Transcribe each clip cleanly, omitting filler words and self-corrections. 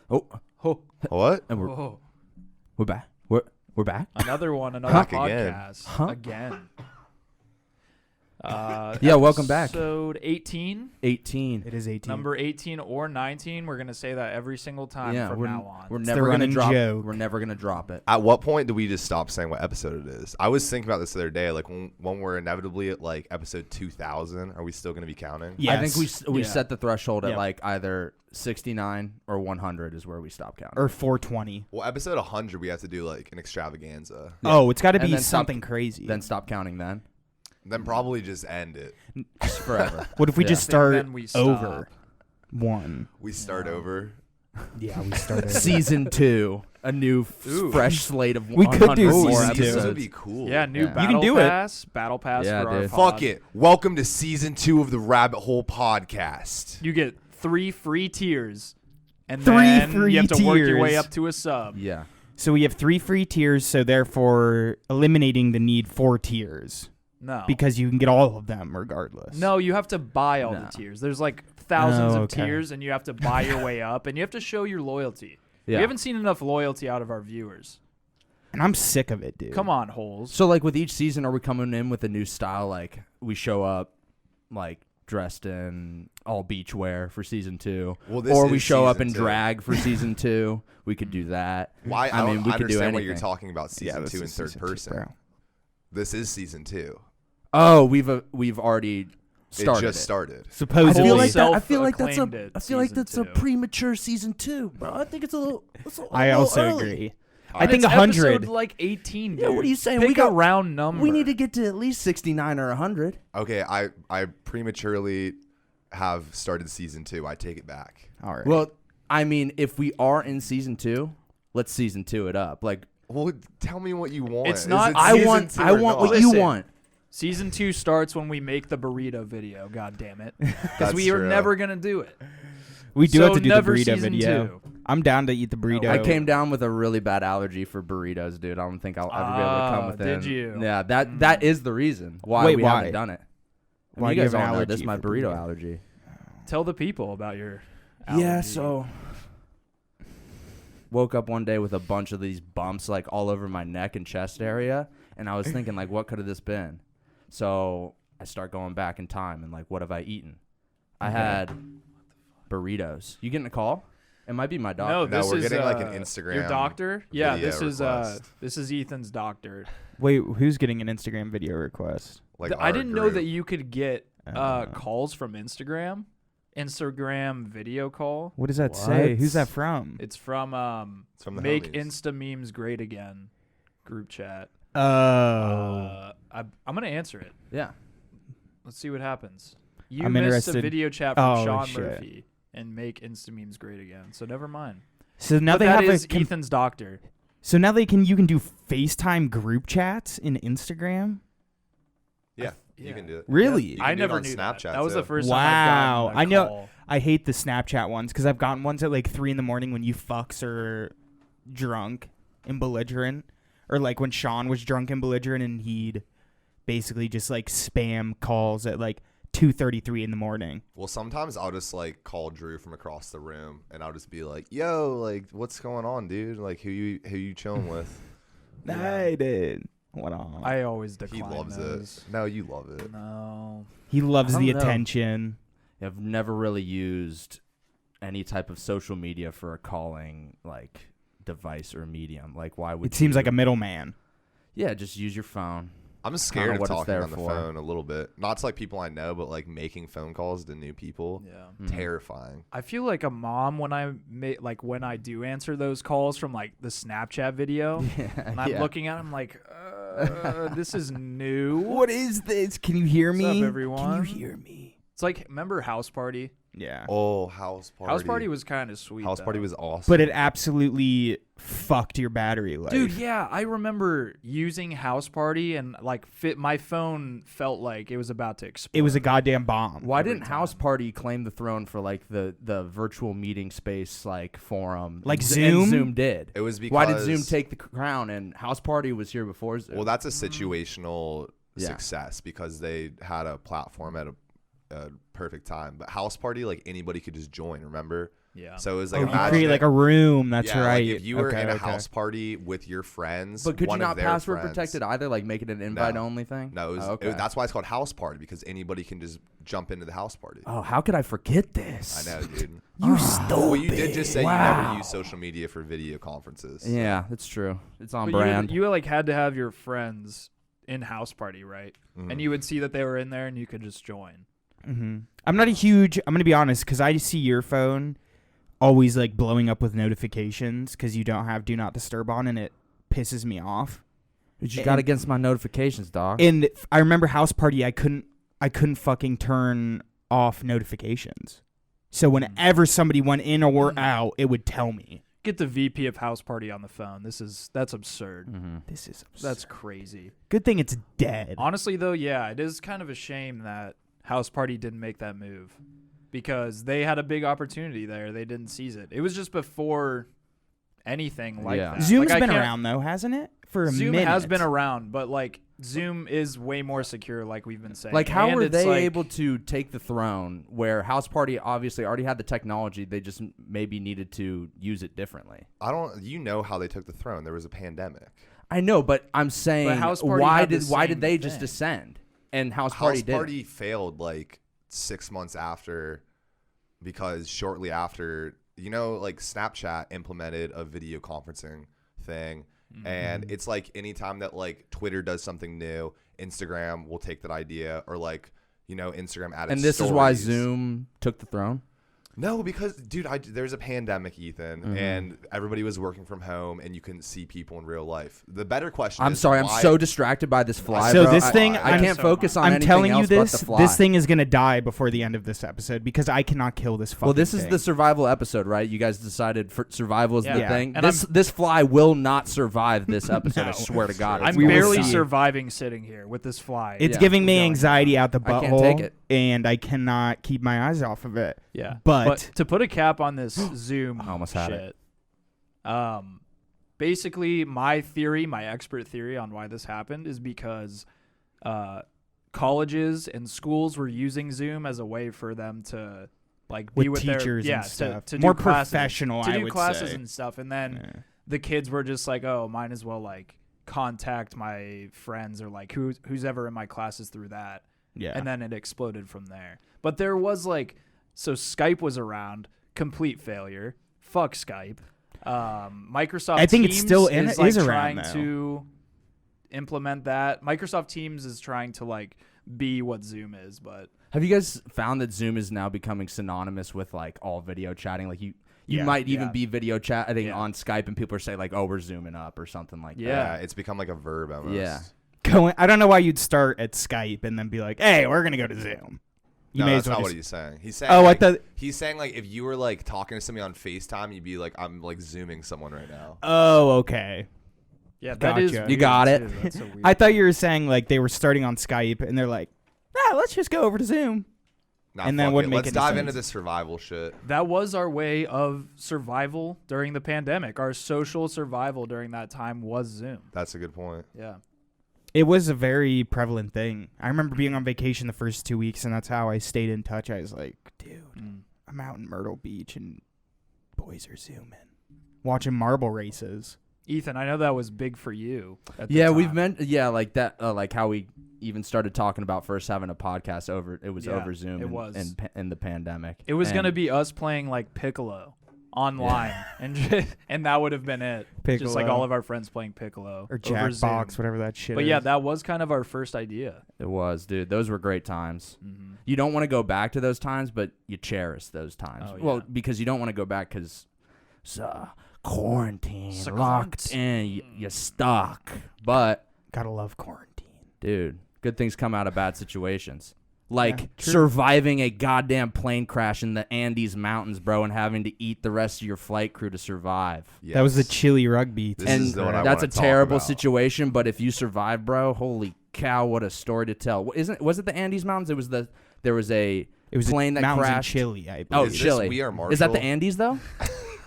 What? And we're back. We're back. Another one. Another Back podcast again. Yeah, welcome back. Episode 18. 18. It is 18. Number 18 or 19. We're gonna say that every single time from now on. We're It's never the gonna running drop. joke. We're never gonna drop it. At what point do we just stop saying what episode it is? I was thinking about this the other day. Like when we're inevitably at like episode 2000, are we still going to be counting? Yes. I think we Yeah. set the threshold at Yep. like either 69 or 100 is where we stop counting. Or 420. Well, episode 100, we have to do like an extravaganza. Yeah. Oh, it's got to And be then stop- something crazy. Then stop counting. Then Then probably just end it. just forever. What if we Yeah. just And start then we stop. over one? We start over. Yeah, we start over. Season 2, a new Ooh. fresh slate of We could do 100 more season two. This would episodes. be cool. Yeah, new Yeah. battle You can do it. pass. Battle pass Yeah, for our dude. pod. Fuck it. Welcome to season 2 of the Rabbit Hole Podcast. You get 3 free tiers, and Three then free you have to work your way tiers. up to a sub. Yeah. So we have 3 free tiers, so therefore eliminating the need for tiers No, because you can get all of them regardless. no, you have to buy all No. the tiers. There's like thousands Oh, of okay. tiers, and you have to buy your way up, and you have to show your loyalty. Yeah. We haven't seen enough loyalty out of our viewers. And I'm sick of it, dude. Come on, holes. So like with each season, are we coming in with a new style? Like we show up like dressed in all beach wear for season 2, Well, this or we is show up season in 2. drag for season 2. We could do that. Why? I mean, we could do understand what you're anything. talking about. Season this 2 in is third season 2, person. bro. This is season 2. Oh, we've already started. It just started. Supposedly. I feel like Self-acclaimed it season 2. premature season 2, bro. I think it's a little. I also early. agree. All I right. think It's 100. episode like 18. Dude. Yeah, what are you saying? Pick We got- a round number. We need to get to at least 69 or 100. Okay, I prematurely have started season 2. I take it back. All right. Well, I mean, if we are in season 2, let's season 2 it up. Like Well, tell me what you want. It's Is not- it I season want 2 I or want not? what you Listen. want. Season 2 starts when we make the burrito video. God damn it, because That's we are true. never gonna do it. we do So have to do the never burrito season video. 2. I'm down to eat the burrito. I came down with a really bad allergy for burritos, dude. I don't think I'll ever be able to come Ah, within. did you? Yeah, that is the reason why Wait, we why? haven't done it. I mean, Why you do you guys have an all know allergy this is my for burrito burrito? allergy. Tell the people about your. Yeah, allergy. so woke up one day with a bunch of these bumps like all over my neck and chest area, and I was thinking like, what could have this been? So I start going back in time and like, what have I eaten? I had burritos. You getting a call? It might be my doctor. No, No, this we're is getting, like, an Instagram Your doctor? Yeah, video request. this is Ethan's doctor. Wait, who's getting an Instagram video request? Like I our didn't know group. that you could get calls from Instagram video call. What does that say? What? Who's that from? It's from It's from the Make homies. Insta Memes Great Again group chat. Oh. I'm gonna answer it. Yeah. Let's see what happens. You I'm missed interested. a video chat from Oh, Sean shit. Murphy and Make Insta Memes Great Again. So never mind. So now But they that have is a Ethan's doctor. so now you can do FaceTime group chats in Instagram? Yeah, you can do it. Really? You can I do it never on knew Snapchat, that. That was the too. first Wow. time I've gotten a I know- call. I hate the Snapchat ones because I've gotten ones at like 3 a.m. when you fucks are drunk and belligerent, or like when Sean was drunk and belligerent and he'd basically just like spam calls at like 2:33 in the morning. Well, sometimes I'll just like call Drew from across the room, and I'll just be like, "Yo, like, what's going on, dude? Like, who you chilling with?" I did. What on? I always He decline loves those. it. No, you love it. No. He loves I the don't know. attention. I've never really used any type of social media for a calling like device or medium. Like why would It seems you- like a middleman. Yeah, just use your phone. I'm scared of what it's talking there on the for. phone a little bit. Not to like people I know, but like making phone calls to new people. Yeah. Mhm. Terrifying. I feel like a mom when when I do answer those calls from like the Snapchat video, Yeah, and I'm yeah. looking at them like, this is new. What is this? Can you hear What's me? up, everyone? Can you hear me? It's like, remember House Party? Yeah. Oh, house party. House Party was kind of sweet. House though. party was awesome. But it absolutely fucked your battery life. Dude, yeah, I remember using House Party and like my phone felt like it was about to explode. It was a goddamn bomb. Why every didn't House time. Party claim the throne for like the virtual meeting space like forum? Like And Zoom? Zoom did. It was because Why did Zoom take the crown and House Party was here before Zoom? Well, that's a situational Yeah. success because they had a platform at a perfect time. But House Party, like anybody could just join. Remember? Yeah. So it was Oh, like you imagine create like a room. That's yeah, right. Like if you were Okay, in a okay. house party with your friends, But could you one of not their password friends- protect it either? Like make it an invite only thing? No, Oh, okay. that's why it's called house party, because anybody can just jump into the house party. Oh, how could I forget this? I know, dude. You stupid. Well, you did just say you Wow. never use social media for video conferences. so- Yeah, that's true. It's on But brand. you like had to have your friends in house party, right? Mhm. And you would see that they were in there, and you could just join. Mm-hmm. I'm not a huge. I'm gonna be honest, because I see your phone always like blowing up with notifications because you don't have do not disturb on, and it pisses me off. What you got against my notifications, dog? And I remember house party. I couldn't fucking turn off notifications. So whenever somebody went in or out, it would tell me. Get the VP of house party on the phone. That's absurd. Mm-hmm. This is absurd. That's crazy. Good thing it's dead. Honestly, though, yeah, it is kind of a shame that house party didn't make that move, because they had a big opportunity there. They didn't seize it. It was just before anything like Yeah. that. Zoom's Like, I been can't- around though, hasn't it? For a Zoom minute. has been around, but like Zoom is way more secure, like we've been saying. Like, how And were it's they like- able to take the throne where House Party obviously already had the technology? They just maybe needed to use it differently. I don't. You know how they took the throne? There was a pandemic. I know, but I'm saying, House Party why had the did same they just thing. descend and House House Party Party did? failed like 6 months after, because shortly after, like Snapchat implemented a video conferencing thing. And it's like anytime that like Twitter does something new, Instagram will take that idea, or like, Instagram added And this is why stories. Zoom took the throne. No, because dude, there's a pandemic, Ethan, and everybody was working from home, and you couldn't see people in real life. The better question I'm is, sorry, I'm why- so distracted by this fly. So bro. this thing, I can't so focus on I'm anything telling you else but this. the fly. This thing is gonna die before the end of this episode because I cannot kill this fucking Well, this is thing. the survival episode, right? You guys decided for survival is the Yeah. thing. And This fly will not survive this episode. I No. swear to God. I'm We will barely see. surviving sitting here with this fly. It's Yeah. giving me Going. anxiety out the I can't butthole, take it. and I cannot keep my eyes off of it. Yeah, But- to put a cap on this Zoom I almost had shit, basically my expert theory on why this happened is because colleges and schools were using Zoom as a way for them to like be With with teachers their, and stuff. to More do classes, professional, to I do would classes say. and stuff, and then Yeah. the kids were just like, oh, might as well like contact my friends or like who's ever in my classes through that. Yeah. And then it exploded from there. But there was like, so Skype was around, complete failure. Fuck Skype. Microsoft I think Teams it's still is like around, trying though. to implement that. Microsoft Teams is trying to like be what Zoom is, but Have you guys found that Zoom is now becoming synonymous with like all video chatting? Like you Yeah. might even Yeah. be video chatting Yeah. on Skype, and people are saying like, "Oh, we're zooming up" or something like Yeah. It's become like a verb almost. Yeah. I don't know why you'd start at Skype and then be like, "Hey, we're gonna go to Zoom." You No, may that's as well not what just- he's saying. He's saying. Oh, like, I thought. he's saying like if you were like talking to somebody on FaceTime, you'd be like, I'm like zooming someone right now. Oh, okay. yeah, that is Gotcha. weird You got too. it. That's so weird. I thought you were saying like they were starting on Skype and they're like, let's just go over to Zoom. Nah, And then fuck wouldn't it. make Let's any dive sense. into this survival shit. That was our way of survival during the pandemic. Our social survival during that time was Zoom. That's a good point. Yeah. It was a very prevalent thing. I remember being on vacation the first 2 weeks, and that's how I stayed in touch. I was like, dude, I'm out in Myrtle Beach, and boys are zooming, watching marble races. Ethan, I know that was big for you. At the Yeah, we've time. meant like that, like how we even started talking about first having a podcast over. It was Yeah, over Zoom. it was. in the pandemic. It was And- gonna be us playing like Piccolo online, and that would have been it. Just like Piccolo. all of our friends playing Piccolo Or over Zoom. Jackbox, whatever that shit But is. yeah, that was kind of our first idea. It was, dude. Those were great times. Mm-hmm. You don't want to go back to those times, but you cherish those times. Oh, Well, yeah. because you don't want to go back because quarantine, So locked in, you're stuck. But, Gotta love quarantine. dude, good things come out of bad situations. Like Yeah, true. surviving a goddamn plane crash in the Andes Mountains, bro, and having to eat the rest of your flight crew to survive. That was the Yes. chili rugby. This And is what I that's a wanna talk terrible about. situation, but if you survive, bro, holy cow, what a story to tell. Was it the Andes Mountains? There was a It was plane that mountains in crashed. Chile, I Oh, believe. Is this Chile. We Are Is that the Marshall? Andes though?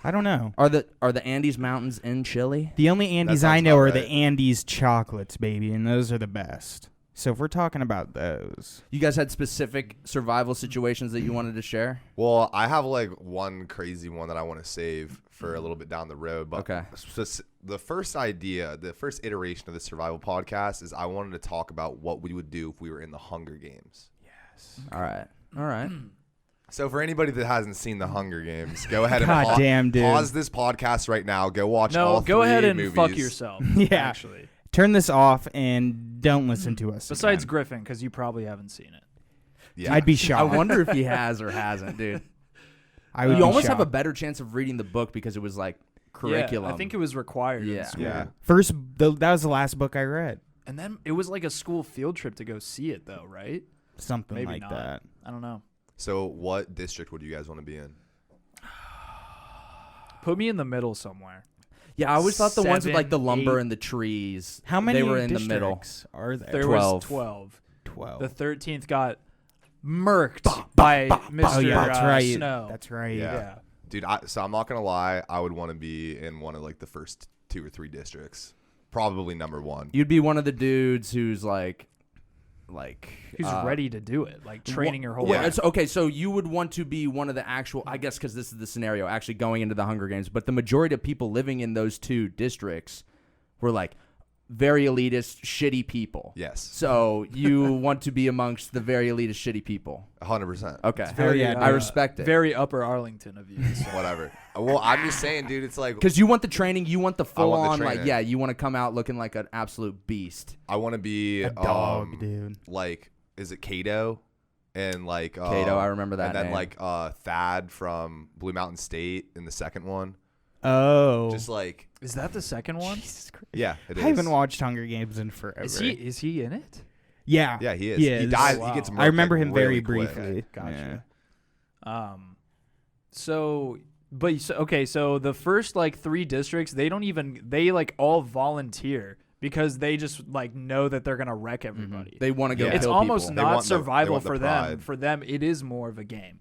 I don't know. Are the Andes Mountains in Chile? The only Andes sounds I know about are the right. Andes chocolates, baby, and those are the best. So if we're talking about those, You guys had specific survival situations that you wanted to share? Well, I have like one crazy one that I want to save for a little bit down the road. But Okay. the first idea, the first iteration of the survival podcast is I wanted to talk about what we would do if we were in the Hunger Games. All right. So for anybody that hasn't seen the Hunger Games, go ahead and God damn, dude. pause this podcast right now. Go watch No, all go ahead three and movies. fuck yourself. Yeah. Actually, turn this off and don't listen to us. besides again. Griffin, because you probably haven't seen it. Yeah. I'd be I shocked. wonder if he has or hasn't, dude. I would You be almost have a shocked. better chance of reading the book because it was like curriculum. Yeah, I think it was required. Yeah. In school. Yeah. That was the last book I read. And then it was like a school field trip to go see it, though, right? Something Maybe like not. that. I don't know. So what district would you guys want to be in? Put me in the middle somewhere. Yeah, I always thought the ones with like the 7, lumber 8. and the trees. How many They were in the middle. districts are there? There 12. was 12. 12. The 13th got murked by Mr. Oh, yeah, that's right. Snow. That's right. Yeah. Dude, so I'm not going to lie. I would want to be in one of like the first 2 or 3 districts. Probably number 1. You'd be one of the dudes who's like Who's ready to do it? Like training your whole yeah. life. It's, okay, so you would want to be one of the actual, I guess, because this is the scenario, actually going into the Hunger Games. But the majority of people living in those 2 districts were like very elitist, shitty people. Yes. So you want to be amongst the very elitist, shitty people. 100%. Okay, very I respect it. Very Upper Arlington of you. So. Whatever. Well, I'm just saying, dude, it's like Because you want the training, you want the full want the on, like, training. yeah, you want to come out looking like an absolute beast. I want to be A dog, dude. like, is it Cato? And like Cato, I remember that And then name. like Thad from Blue Mountain State in the second one. Oh. Just like, Is that the second one? Jesus Christ. yeah, it is. I haven't watched Hunger Games in forever. Is he in it? Yeah. Yeah, he is. He He is. dies. Wow. He gets. I remember murked, him like, very really quick. briefly. Gotcha. Yeah. So the first like 3 districts, they like all volunteer because they just like know that they're gonna wreck everybody. They want to go Yeah. It's kill almost people. They not want the- they survival want the for them. pride. For them, it is more of a game.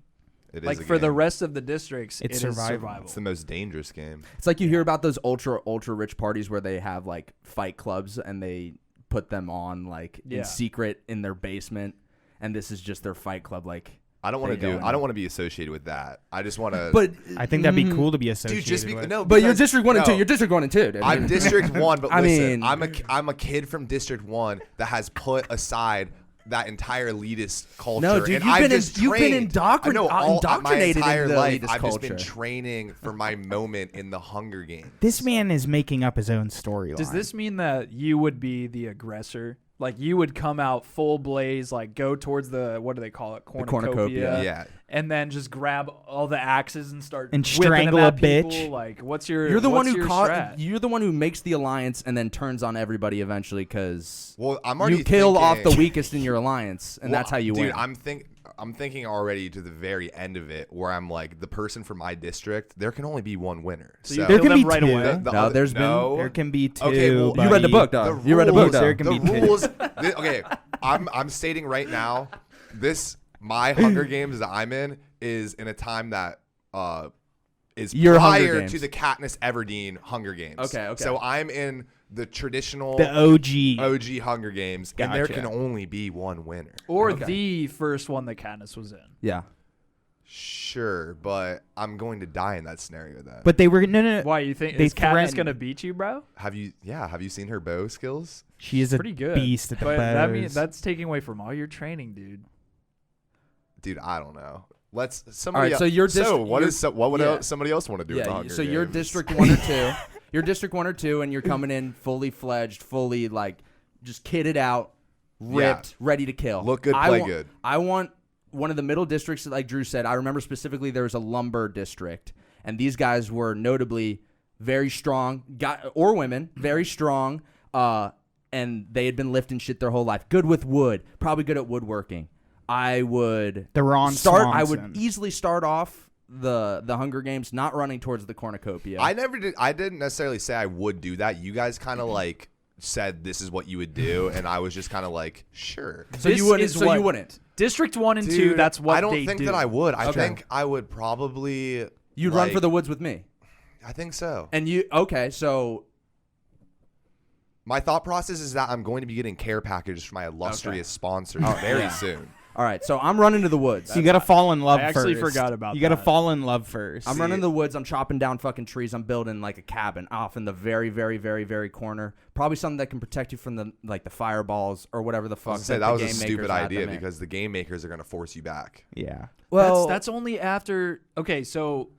It is Like a for the game. rest of the districts, It's it is survival. It's the most dangerous game. It's like you hear about those ultra rich parties where they have like fight clubs and they put them on like Yeah. in secret in their basement, and this is just their fight club. Like, I don't want They to do. don't. I don't want to be associated with that. I just want to. but I think that'd be cool to be associated dude, just be, with. no. but you're because- District 1 and no. 2. You're District 1 and 2. Dude. I'm District 1, but I listen, mean- I'm a kid from District 1 that has put aside that entire elitist culture. No, dude, and you've I've been just you've been trained. I know my indoctrinated entire into the life. elitist I've just been culture. training for my moment in the Hunger Games. This man is making up his own storyline. Does this mean that you would be the aggressor? Like you would come out full blaze, like go towards the what do they call it, cornucopia, Yeah. and then just grab all the axes and start And whipping strangle them a at people? bitch? Like, what's your? You're the one what's who your caught. strat? You're the one who makes the alliance and then turns on everybody eventually because Well, I'm already you kill off the thinking- weakest in your alliance, and Well, that's how you dude, win. I'm thinking already to the very end of it, where I'm like the person from my district. There can only be one winner. So you There kill can them be right two. away. No, there's been- There can be 2. Okay, well, you read the book, The dog. You read the book, rules- dog. There can the be two. rules. Okay, I'm stating right now, my Hunger Games that I'm in is in a time that is Your Hunger prior Games. to the Katniss Everdeen Hunger Games. Okay. So I'm in the traditional The OG. OG Hunger Games, and there Gotcha. can only be one winner. Or Okay. the first one that Katniss was in. Yeah. Sure, but I'm going to die in that scenario then. But they were no. Why you think They is Katniss threatened- gonna beat you, bro? have you seen her bow skills? She is a Pretty good. beast at the But bows. that means that's taking away from all your training, dude. Dude, I don't know. Let's All somebody. right, so you're what would yeah. somebody else want to do? with the Yeah. Hunger So you're Games? District 1 or 2. You're District 1 or 2, and you're coming in fully fledged, fully like just kitted out, ripped, ready to kill. Look good, I play want- good. I want one of the middle districts, like Drew said. I remember specifically there was a lumber district, and these guys were notably very strong, or women, very strong, and they had been lifting shit their whole life. Good with wood, probably good at woodworking. I would The Ron start. I would Swanson. easily start off the Hunger Games not running towards the cornucopia. I never did. I didn't necessarily say I would do that. You guys kind of like said this is what you would do, and I was just kind of like, sure. so This you wouldn't. is So what- you wouldn't. District 1 and 2, Dude, that's what I don't they think do. that I would. I Okay. think I would probably. You'd run like- for the woods with me. I think so. And you okay? So My thought process is that I'm going to be getting care packages from my illustrious sponsors very soon. All right, so I'm running to the woods. So you got to fall in love I first. actually forgot about You got to that. fall in love first. I'm running to the woods. I'm chopping down fucking trees. I'm building like a cabin off in the very, very, very, very corner. Probably something that can protect you from the fireballs or whatever the I fuck. was gonna say, the that was a game stupid makers had idea them in. because the game makers are going to force you back. Yeah. Well, that's only after. Okay, so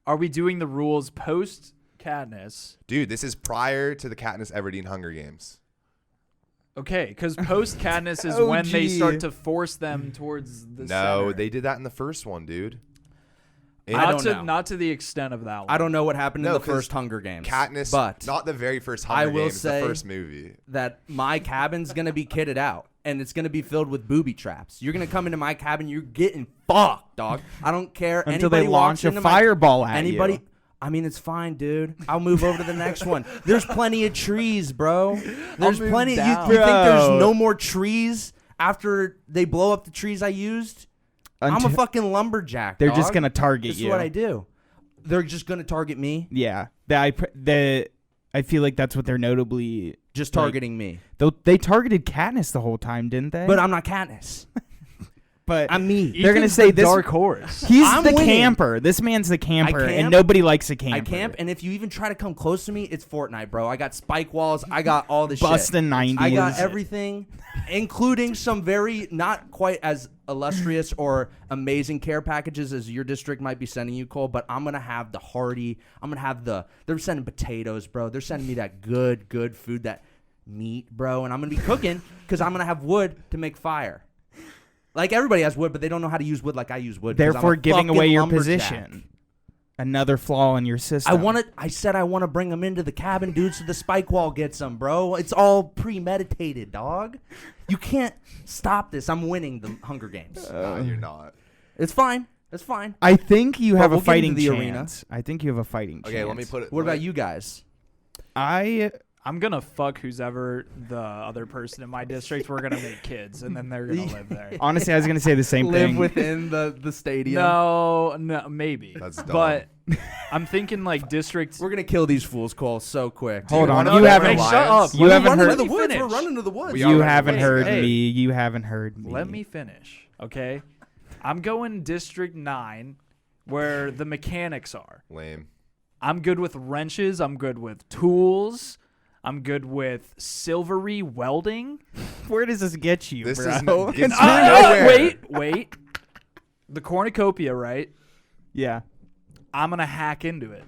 are we doing the rules post Katniss? Dude, this is prior to the Katniss Everdeen Hunger Games. Okay, because post Katniss is Oh, when they gee. start to force them towards the No, center. they did that in the first one, dude. I don't know. Not to the extent of that one. I don't know what happened in No, the first 'cause Hunger Games. Katniss, but not the very first I Hunger will Games, say the first movie. that my cabin's gonna be kitted out and it's gonna be filled with booby traps. You're gonna come into my cabin, you're getting fucked, dog. I don't care. Until Anybody they launch walks a into my- fireball at anybody. you. I mean, it's fine, dude. I'll move over to the next one. There's plenty of trees, bro. There's move plenty. You down. think there's Bro. no more trees after they blow up the trees I used? I'm a Until- fucking lumberjack. They're dog. just going to target This you. is what I do. They're just gonna target me. Yeah. I feel like that's what they're notably... Just Like- targeting me. They targeted Katniss the whole time, didn't they? But I'm not Katniss. But I'm me. They're gonna Ethan's say the this- dark horse. he's I'm the winning. camper. This man's the camper, and camp. nobody likes a camper. I camp, and if you even try to come close to me, it's Fortnite, bro. I got spike walls. I got all the shit. Bustin' 90s. I got everything, including some very not quite as illustrious or amazing care packages as your district might be sending you, Cole. But I'm gonna have the hearty. I'm gonna have the. They're sending potatoes, bro. They're sending me that good food, that meat, bro. And I'm gonna be cooking because I'm gonna have wood to make fire. Like everybody has wood, but they don't know how to use wood like I use wood. 'Cause I'm Therefore, a giving fucking away your lumberjack. position. Another flaw in your system. I said I want to bring them into the cabin, dude, so the spike wall gets them, bro. It's all premeditated, dog. You can't stop this. I'm winning the Hunger Games. No, you're not. It's fine. It's fine. I think you have we'll a get into fighting the chance. I think you have a fighting chance. Okay, let me put it. What about you guys? I'm gonna fuck who's ever the other person in my district. We're gonna make kids, and then they're gonna live there. Honestly, I was gonna say the same Live thing. within the stadium. No, maybe. That's dumb. But I'm thinking like districts. We're gonna kill these fools, Cole, so quick. Hold you on, wanna you know haven't. the Shut up. Lions? You Let me haven't run heard. We're into in the woods. finish. We're running to the woods. We You already haven't went. heard Hey. me. You haven't heard me. Let me finish, okay? I'm going District 9, where the mechanics are. Lame. I'm good with wrenches. I'm good with tools. I'm good with silvery welding. Where does this get you, This bro? is no, gets Ah, you nowhere. wait. The cornucopia, right? Yeah. I'm going to hack into it.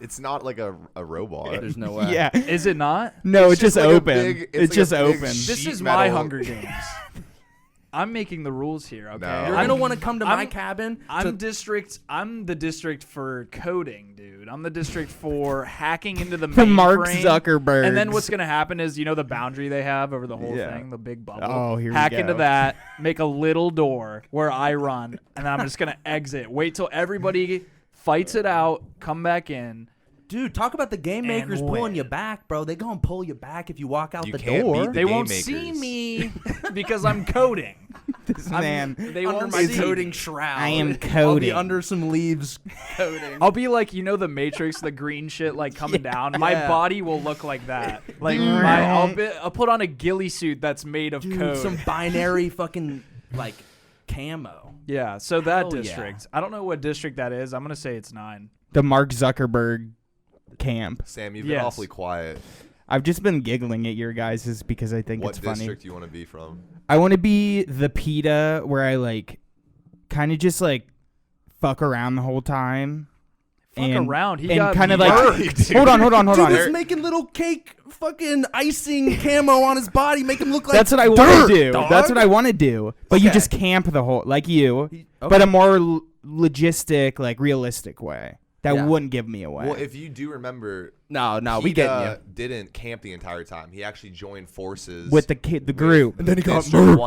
It's not like a robot. There's no way. Yeah. Is it not? No, It's it's just just like a open. big- it's It's like just a big open. sh- This Sheet is my metal. Hunger Games. I'm making the rules here, okay? No. You're I'm gonna want to come to my I'm- cabin. I'm the district for coding, dude. I'm the district for hacking into the The Mark mainframe. Zuckerberg. And then what's gonna happen is, you know, the boundary they have over the whole Yeah. thing, the big bubble. Oh, here we hack go. into that, make a little door where I run, and then I'm just gonna exit. Wait till everybody fights it out, come back in. Dude, talk about the game And makers win. pulling you back, bro. They gonna pull you back if you walk out You the can't door. beat the They game won't makers. see me because I'm coding. This man. They under won't my see coding me. shroud. I am I'll be coding. under some leaves coding. I'll be like, you know, the Matrix, the green shit like coming down. My Yeah. body will look like that. Like I'll put on a ghillie suit that's made of Dude, code. some binary fucking like camo. Yeah, so that Hell yeah. district. I don't know what district that is. I'm gonna say it's 9. The Mark Zuckerberg camp. Sam, you've been Yes. awfully quiet. I've just been giggling at your guys' because I think What it's funny. district do you want to be from? I want to be the PETA where I like kind of just like fuck around the whole time. Fuck and, around. He and got kind of murked. like Dude. hold on. Dude is making little cake fucking icing camo on his body, make him look like That's what I want to do. dog. That's what I want to do. But you Okay. just camp the whole like you, Okay. but a more logistic, like realistic way that Yeah. wouldn't give me away. Well, if you do remember, No, we get you. didn't camp the entire time. He actually joined forces with the group. And then he got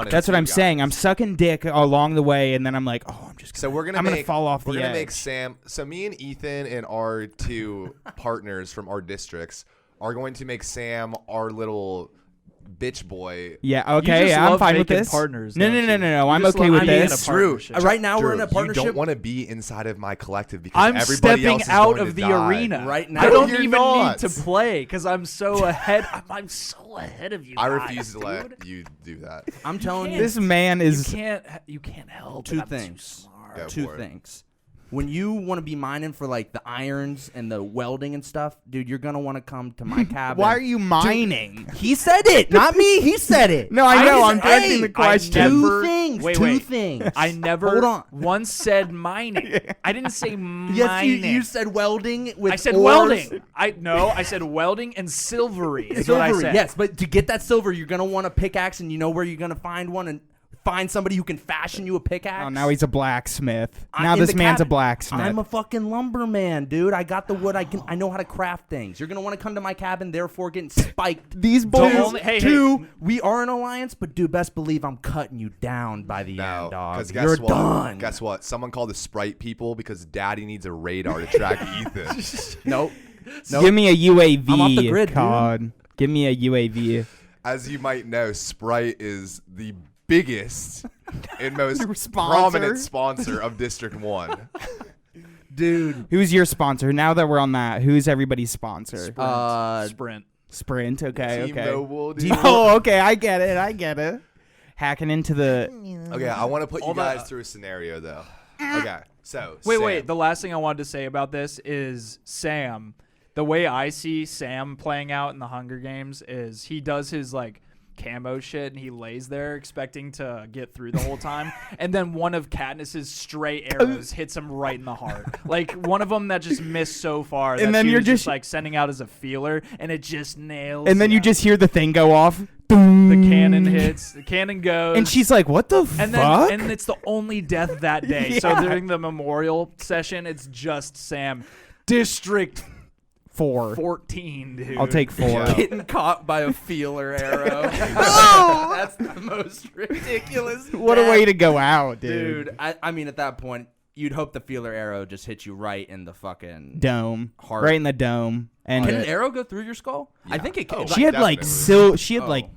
That's what I'm saying. I'm sucking dick along the way, and then I'm like, oh, I'm just. So we're gonna I'm make, gonna fall off We're the gonna edge. make Sam. So me and Ethan and our two partners from our districts are going to make Sam our little bitch boy. Yeah, okay, just I'm love fine with making this. partners, No, don't no, no, you? no, no. You I'm just okay love with being in a this. Drew, partnership. right now we're Drew, in a You partnership. don't want to be inside of my collective because I'm everybody else stepping is out going of to the die. arena Right now. I No, don't you're even not. need to play because I'm so ahead. I'm so ahead of you. I guys, refuse to dude. let you do that. I'm telling you, This man is. You can't help. Two it. I'm too things. smart. Go two for it. things. When you want to be mining for like the irons and the welding and stuff, dude, you're gonna want to come to my cabin. Why are you mining? He said it, not me. He said it. No, I know. just- I'm directing the I question. Two things. Wait, two wait. things. I never Hold on. once said mining. I didn't say mining. Yes, you said welding with I said ores. welding. I said welding and silvery is what I Silver, said. yes, but to get that silver, you're gonna want a pickaxe, and you know where you're gonna find one, and find somebody who can fashion you a pickaxe. Oh, now he's a blacksmith. I- Now in this the man's a cabin. blacksmith. I'm a fucking lumberman, dude. I got the wood. I know how to craft things. You're gonna want to come to my cabin, therefore getting spiked. These boys. Two, we are an alliance, but dude, best believe I'm cutting you down by the No, end, dog. because You're guess what? done. Guess what? Someone called the Sprite people because Daddy needs a radar to track Ethan. Nope. Give me a UAV. I'm off the grid, dude. COD. Give me a UAV. As you might know, Sprite is the biggest and most Sponsor? prominent sponsor of District 1. Dude. Who's your sponsor? Now that we're on that, who's everybody's sponsor? Sprint. Sprint. Okay. Team okay. Noble, dude. Oh, okay. I get it. Hacking into the. Okay, I want to put you All that- guys through a scenario, though. Okay, so Wait. Sam. The last thing I wanted to say about this is Sam. The way I see Sam playing out in the Hunger Games is he does his like camo shit and he lays there expecting to get through the whole time, and then one of Katniss's stray arrows hits him right in the heart. Like one of them that just missed so far. And that then she you're was just- like sending out as a feeler, and it just nails. And then you him. just hear the thing go off. the cannon hits, the cannon goes, And she's like, "What the and fuck?" then and it's the only death that day. So Yeah. during the memorial session, it's just Sam. District 4. 14, dude. I'll take 4. Yeah. Getting caught by a feeler arrow. That's the most ridiculous. What a way to go out, dude. Dude, I mean, at that point, you'd hope the feeler arrow just hits you right in the fucking Dome. heart. Right in the dome. And Can an arrow go through your skull? I think it can. Oh, she had like Definitely. she had Oh. like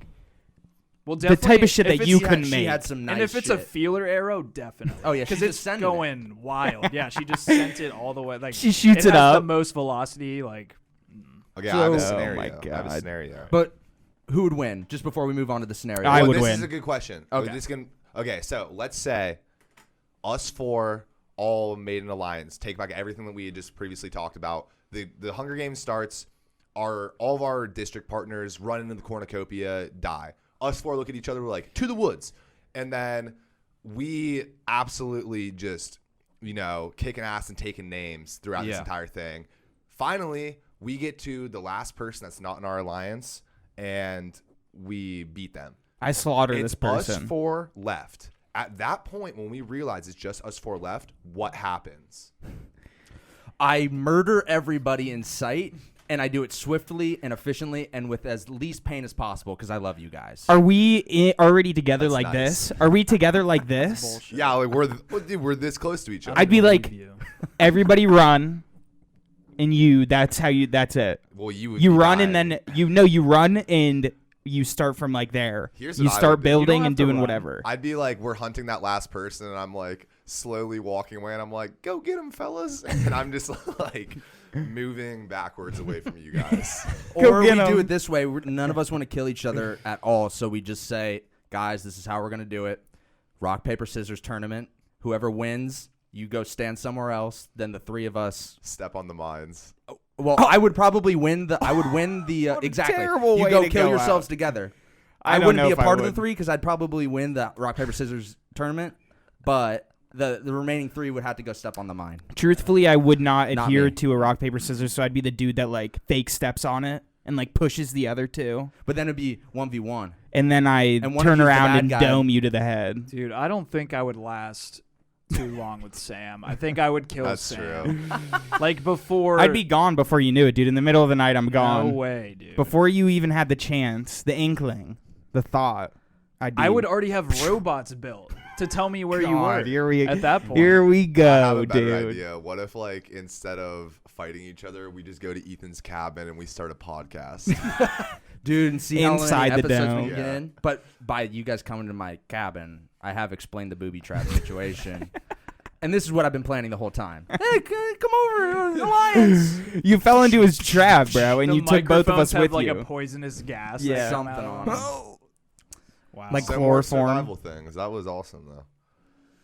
Well, the type of shit if that you it's- couldn't She make. had some nice And if it's shit. a feeler arrow, definitely. Oh, yeah, she because just it's sent it. going wild. Yeah, she just sent it all the way. Like She shoots it it has up. the most velocity. Like Okay, I have a So- scenario. Oh my I have a God. scenario. But who would win? Just before we move on to the scenario. I Well, would this win. is a good question. Okay. We're just gonna, okay, so let's say us four all made an alliance. Take back everything that we had just previously talked about. The Hunger Games starts. All of our district partners run into the cornucopia, die. Us four look at each other. We're like, to the woods. And then we absolutely just, kicking ass and taking names throughout this Yeah. entire thing. Finally, we get to the last person that's not in our alliance, and we beat them. I slaughtered It's this person. us four left. At that point, when we realize it's just us four left, what happens? I murder everybody in sight, and I do it swiftly and efficiently and with as least pain as possible because I love you guys. Are we already together That's like nice. this? Are we together like this? bullshit. Yeah, like we're this close to each other. I'd be Believe like, you. everybody run, and that's it. Well, you You run die. and then you run and you start from like there. Here's You what I start would do. You building don't and have to doing run. whatever. I'd be like, we're hunting that last person, and I'm like slowly walking away, and I'm like, go get him, fellas, and I'm just like moving backwards away from you guys. Go Or we get 'em. do it this way. None of us want to kill each other at all, so we just say, guys, this is how we're going to do it. Rock, paper, scissors tournament. Whoever wins, you go stand somewhere else. Then the three of us. Step on the mines. Well, I would probably win the. I would win the. What a exactly. terrible You way go to kill go yourselves out. together. I I don't wouldn't know be a if I part of the would. three because I'd probably win the rock, paper, scissors tournament, but the remaining three would have to go step on the mine. Truthfully, I would not Not adhere me. to a rock paper scissors, so I'd be the dude that like fake steps on it and like pushes the other two, But then it'd be 1v1. and then I And one turn of you's the around bad and guy. dome you to the head. Dude, I don't think I would last too long with Sam. I think I would kill That's Sam. Like before. I'd be gone before you knew it, dude. In the middle of the night, I'm gone. No way, dude. Before you even had the chance, the inkling, the thought. I would already have robots built to tell me where you God, were here we- at that point. Here we I have go, a better dude. idea. What if, like, instead of fighting each other, we just go to Ethan's cabin and we start a podcast? Dude, and see Inside how the many episodes dome. we can get Yeah. in. But by you guys coming to my cabin, I have explained the booby trap situation. And this is what I've been planning the whole time. Hey, come over, Alliance. You fell into his trap, bro, and The you took both of microphones us have with like you. a poisonous gas. Yeah. that come Something out on of 'em. them. Wow. Like So more chloroform. survival things. That was awesome though.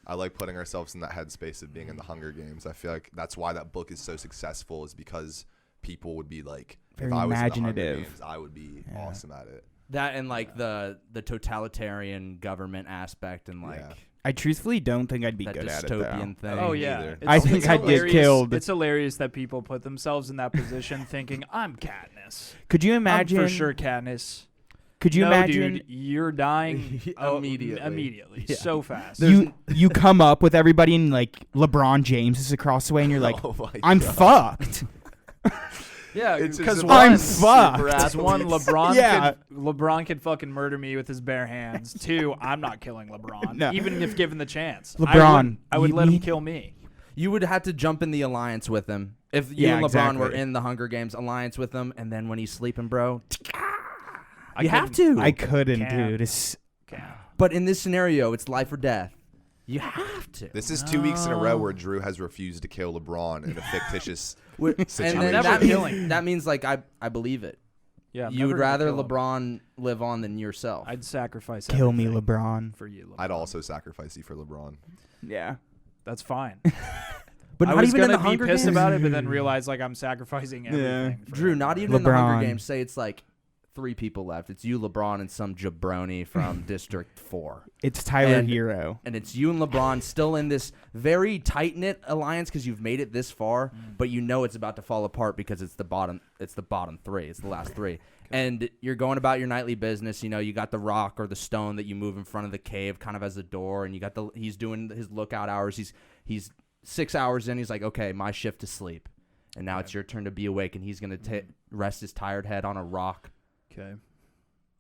I like putting ourselves in that headspace of being in the Hunger Games. I feel like that's why that book is so successful, is because people would be like, Very if I was in the Hunger imaginative. Games, I would be Yeah. awesome at it. That and like the totalitarian government aspect and like Yeah. I truthfully don't think I'd be that good at it, though. dystopian thing. Oh Me yeah, neither. It's- I think it's I'd get hilarious- killed. It's hilarious that people put themselves in that position, thinking, "I'm Katniss. Could you imagine? I'm for sure Katniss." Could you no, imagine? dude, you're dying Immediately. Immediately, Yeah. so fast. You come up with everybody and like LeBron James is across the way and you're like, Oh my I'm God. fucked. Yeah, It's because just I'm one, fucked. because one, LeBron, Yeah. LeBron could fucking murder me with his bare hands. Two, I'm not killing LeBron, No. even if given the chance. LeBron, I would you let him need- kill me. You would have to jump in the alliance with him. If you Yeah, and LeBron were exactly. in the Hunger Games alliance with him, and then when he's sleeping, bro, I you have couldn't- to. I couldn't, Can't. dude. It's, Can't. But in this scenario, it's life or death. You have to. This is 2 weeks in a row where Drew has refused to kill LeBron in a fictitious And situation. then Never that killing. means, that means like I believe it. Yeah, I'm You would never gonna rather kill him. LeBron live on than yourself. I'd sacrifice. kill me, everything LeBron. for you. LeBron. I'd also sacrifice you for LeBron. Yeah. That's fine. but I not was even in gonna the be Hunger pissed Games. about it, but then realized like I'm sacrificing everything. for Drew, him. not even in the Hunger LeBron. Games. Say it's like 3 people left. It's you, LeBron, and some jabroni from District 4. It's Tyler And- Hero. And it's you and LeBron still in this very tight-knit alliance because you've made it this far, but you know it's about to fall apart because it's the bottom 3. It's the last 3. And you're going about your nightly business. You know, you got the rock or the stone that you move in front of the cave kind of as a door, and you got he's doing his lookout hours. He's 6 hours in. He's like, okay, my shift to sleep. And now it's your turn to be awake, and he's going to rest his tired head on a rock. Okay.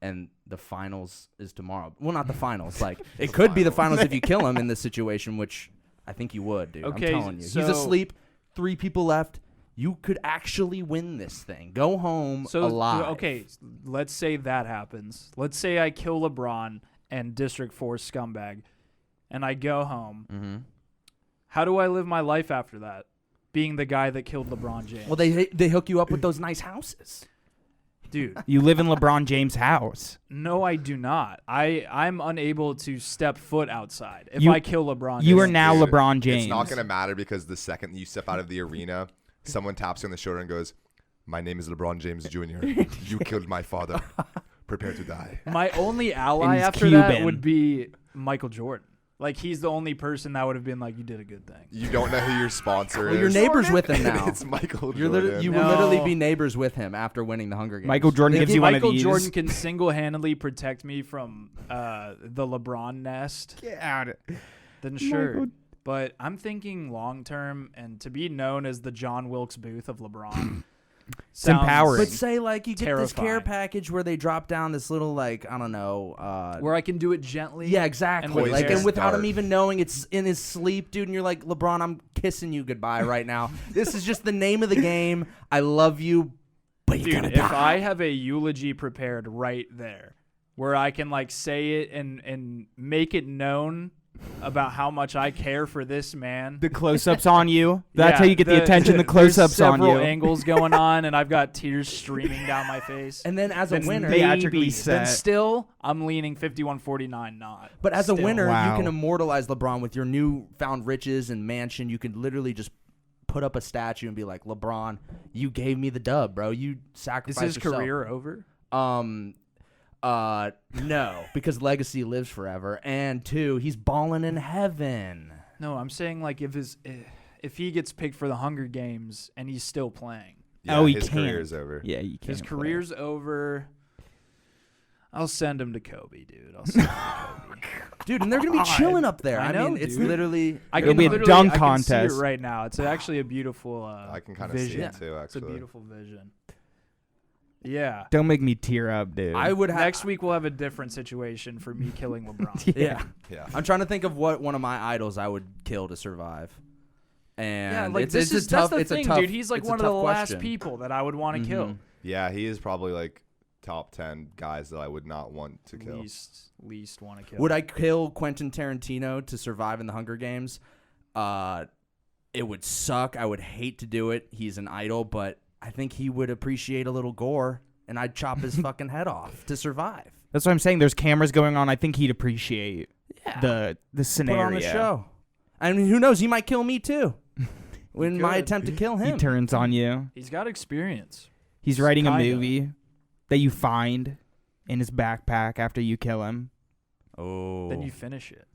And the finals is tomorrow. Well, not the finals. Like it could be the finals if you kill him in this situation, which I think you would, dude. Okay, I'm telling you. so- He's asleep. 3 people left. You could actually win this thing. Go home So alive. okay, let's say that happens. Let's say I kill LeBron and District 4 scumbag, and I go home. Mm-hmm. How do I live my life after that? Being the guy that killed LeBron James. Well, they hook you up with those nice houses. dude. You live in LeBron James' house. No, I do not. I'm unable to step foot outside if You- I kill LeBron. You are James. now Dude, LeBron James. It's not going to matter because the second you step out of the arena, someone taps you on the shoulder and goes, "My name is LeBron James Jr. You killed my father. Prepare to die." My only ally he's after that Cuban. would be Michael Jordan. Like, he's the only person that would have been like, "You did a good thing." You don't know who your sponsor Well, is. you're neighbors with him now. It's Michael You Jordan. will literally No. be neighbors with him after winning the Hunger Games. Michael Jordan If gives you one of Michael these. Jordan can single-handedly protect me from the LeBron nest, Get out. then sure. Michael- But I'm thinking long-term, and to be known as the John Wilkes Booth of LeBron. sounds- empowering. But say like you get this care Terrifying. package where they drop down this little like I don't know. Where I can do it gently. Yeah, exactly. with Like, care. and without him Dart. even knowing it's in his sleep, dude. And you're like, LeBron, I'm kissing you goodbye right now. This is just the name of the game. I love you, but you're Dude, gonna if die. I have a eulogy prepared right there, where I can like say it and make it known about how much I care for this man. The close-ups on you. That's Yeah, how you get the attention. The there's close-ups on several you. angles going on, and I've got tears streaming down my face. and then as a Then winner, theatrically maybe, set. then still, I'm leaning 51-49 not. but as a Still. winner, Wow. you can immortalize LeBron with your newfound riches and mansion. You could literally just put up a statue and be like, LeBron, you gave me the dub, bro. You Is sacrificed his yourself. career over? No, because legacy lives forever, and 2, he's balling in heaven. No, I'm saying like if he gets picked for the Hunger Games and he's still playing, Yeah, Oh, he his can't. career's over. Yeah, you can't. his play. career's over. I'll send him to Kobe, dude. I'll send him to Kobe. Dude, and they're gonna be God. chilling up there. I I, know, mean, it's dude. literally. I It'll can be a literally- dunk I can see contest. it right now. It's actually a beautiful. I can kind of vision. see it too, It's a actually. beautiful vision. Yeah. Don't make me tear up, dude. I would have. Next week we'll have a different situation for me killing LeBron. Yeah. Yeah. I'm trying to think of what one of my idols I would kill to survive. And Yeah, like it's, this it's is a tough, that's the it's thing, a tough, dude. He's like it's a one of the tough last question. people that I would want to kill. Mhm. Yeah, he is probably like top 10 guys that I would not want to kill. Least want to kill. Would I kill Quentin Tarantino to survive in the Hunger Games? It would suck. I would hate to do it. He's an idol, but I think he would appreciate a little gore, and I'd chop his fucking head off to survive. That's what I'm saying. There's cameras going on. I think he'd appreciate the scenario. Put on the show. I mean, who knows? He might kill me too. In my attempt to kill him. He turns on you. He's got experience. He's writing a movie that you find in his backpack after you kill him. Oh. Then you finish it.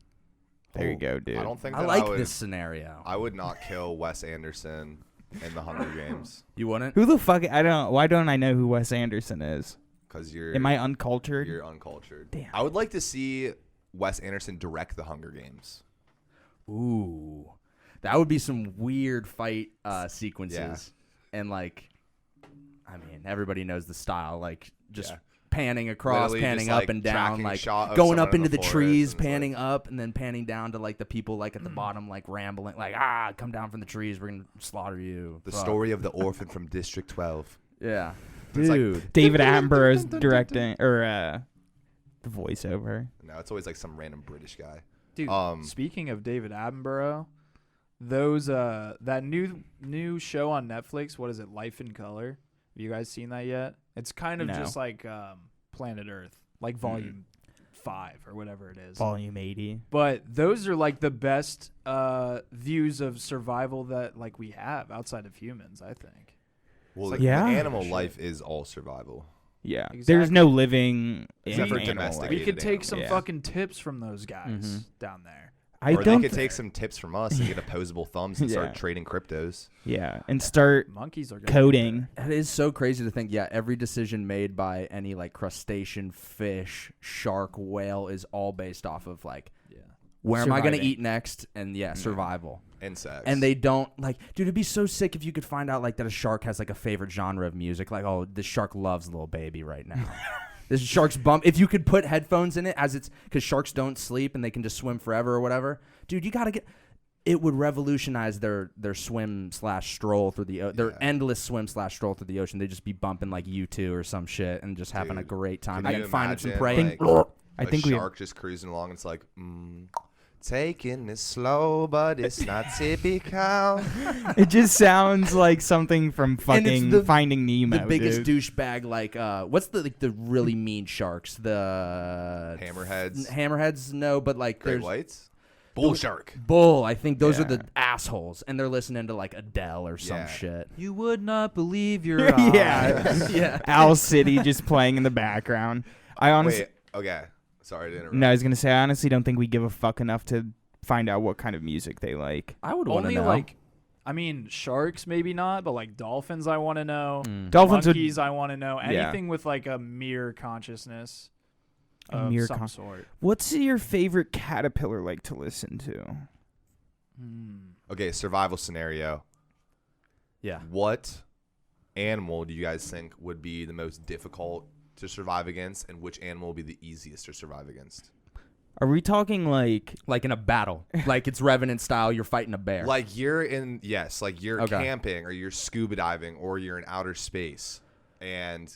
There you go, dude. I don't think I that like would, this scenario. I would not kill Wes Anderson in the Hunger Games. You wouldn't? Who the fuck? I don't. Why don't I know who Wes Anderson is? Because you're. Am I uncultured? You're uncultured. Damn. I would like to see Wes Anderson direct the Hunger Games. Ooh. That would be some weird fight sequences. Yeah. And, like, I mean, everybody knows the style. Like, just Yeah. panning across, Literally panning just, up like, and down, tracking like shot of going someone up in into the the forest, trees, and it's panning like- up, and then panning down to, like, the people, like, at the bottom, like, rambling, like, come down from the trees. We're going to slaughter you. The Fuck. story of the orphan from District 12. Yeah. It's like- Dude. David Attenborough's directing or the voiceover. No, it's always like some random British guy. Dude, speaking of David Attenborough, those that new show on Netflix, what is it, Life in Color? Have you guys seen that yet? It's kind of No. just like Planet Earth, like Volume 5 or whatever it is. Volume 80. But those are like the best views of survival that like we have outside of humans, I think. Well, like the Yeah. animal shit. life is all survival. Yeah. Exactly. There's no living Except for animal domestic. We life. could take animals. some Yeah. fucking tips from those guys Mhm. down there. I Or don't. they could take some tips from us and get opposable thumbs and Yeah. start trading cryptos. Yeah, and start Monkeys are gonna coding. It is so crazy to think, every decision made by any, like, crustacean, fish, shark, whale is all based off of, like, Yeah. where am I going to Surviving. eat next? And, survival. Insects. And they don't, like, dude, it'd be so sick if you could find out, like, that a shark has, like, a favorite genre of music. Like, oh, this shark loves Lil Baby right now. This shark's bump. If you could put headphones in it, because sharks don't sleep and they can just swim forever or whatever. Dude, you got to get... It would revolutionize their swim/stroll through their endless swim/stroll through the ocean. They'd just be bumping like U2 or some shit and just having a Dude, great time. can you And finding some imagine, prey. like, I think a we. shark just cruising along. It's like, taking it slow, but it's not typical. It just sounds like something from And it's fucking Finding Nemo. The biggest dude. douchebag, like what's the really mean sharks? The Hammerheads. Hammerheads, no, but like Great there's whites. Bull shark. bull. I think those are Yeah. the assholes, and they're listening to like Adele or some Yeah. shit. You would not believe your Yeah. Yeah. Owl City just playing in the background. I honestly. Wait, okay. Sorry to interrupt. No, I was gonna say I honestly don't think we give a fuck enough to find out what kind of music they like. I would want to Only know. like, I mean, sharks maybe not, but like dolphins, I want to know. Dolphins would Monkeys, I want to know. Yeah. Anything with like a mere consciousness A of mere some sort. What's your favorite caterpillar like to listen to? Okay, survival scenario. Yeah. What animal do you guys think would be the most difficult to survive against, and which animal would be the easiest to survive against? Are we talking like Like in a battle, like it's Revenant style. You're fighting a bear. Like you're like you're Okay. camping or you're scuba diving or you're in outer space and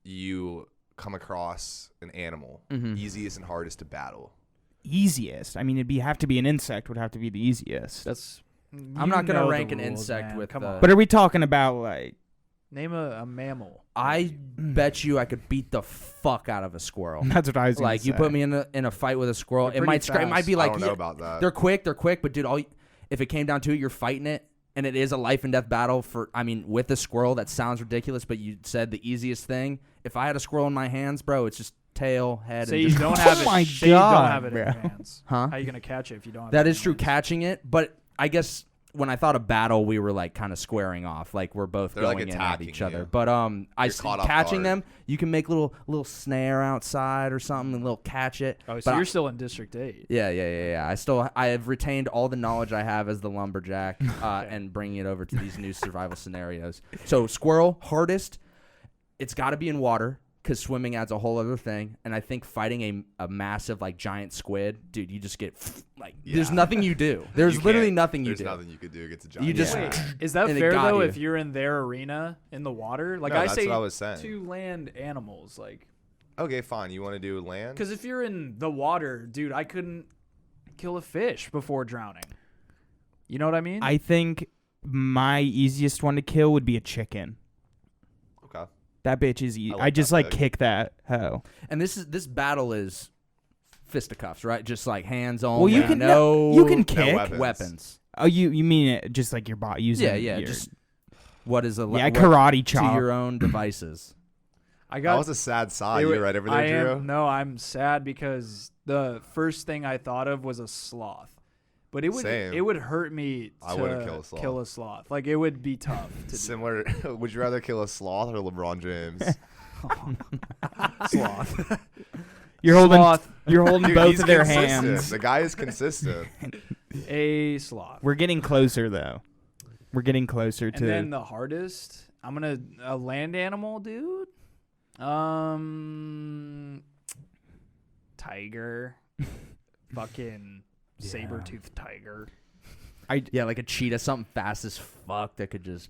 you come across an animal, easiest and hardest to battle. easiest? I mean, have to be an insect. Would have to be the easiest. That's. I'm not gonna rank an insect with Come the- on. But are we talking about like? Name a mammal. I bet you I could beat the fuck out of a squirrel. That's what I was gonna Like you say. put me in a fight with a squirrel, They're it might pretty it might fast. be like I don't know about that. they're quick, but dude, if it came down to it, you're fighting it, and it is a life and death battle with a squirrel. That sounds ridiculous, but you said the easiest thing. If I had a squirrel in my hands, bro, it's just tail, head, Say and you just, don't have it. my Say you don't God, have it in your bro. hands. Huh? How are you gonna catch it if you don't have That it is in true, your hands? catching it. But I guess when I thought of battle, we were like kind of squaring off, like we're both They're, like, going in at attacking each other. you. But You're caught off catching guard. them, you can make little snare outside or something, and little catch it. Oh, so But you're still in District 8. Yeah. I have retained all the knowledge I have as the lumberjack, and bringing it over to these new survival scenarios. So squirrel, hardest. It's got to be in water. because swimming adds a whole other thing. And I think fighting a massive, like, giant squid, dude, you just get, like, there's nothing you do. There's literally nothing you do. There's nothing you could do against a giant. You just, Wait, is that and it fair, got though, you. if you're in their arena in the water? Like, No, I that's say what I was saying. to land animals, like. Okay, fine. You want to do land? Because if you're in the water, dude, I couldn't kill a fish before drowning. You know what I mean? I think my easiest one to kill would be a chicken. Okay. That bitch is easy. I like I just that like pick. kick that hoe. and this battle is fisticuffs, right? Just like hands on. Well, you can no kick. weapons. Oh, you mean it just like your body using? Yeah. your- Just what is a karate to chop. your own devices. I That got. was a sad sigh. it You wa- right over I there, Drew? am, no, I'm sad because the first thing I thought of was a sloth. But it would Same. it would hurt me I to wouldn't kill a sloth. Like it would be tough to do. Similar. Would you rather kill a sloth or LeBron James? Sloth. You're holding. Sloth. You're holding Dude, both he's of their consistent. hands. The guy is consistent. A sloth. We're getting closer though. We're getting closer And to. then the hardest, I'm gonna a land animal, dude. Tiger. Fucking saber-toothed tiger. Yeah, like a cheetah, something fast as fuck that could just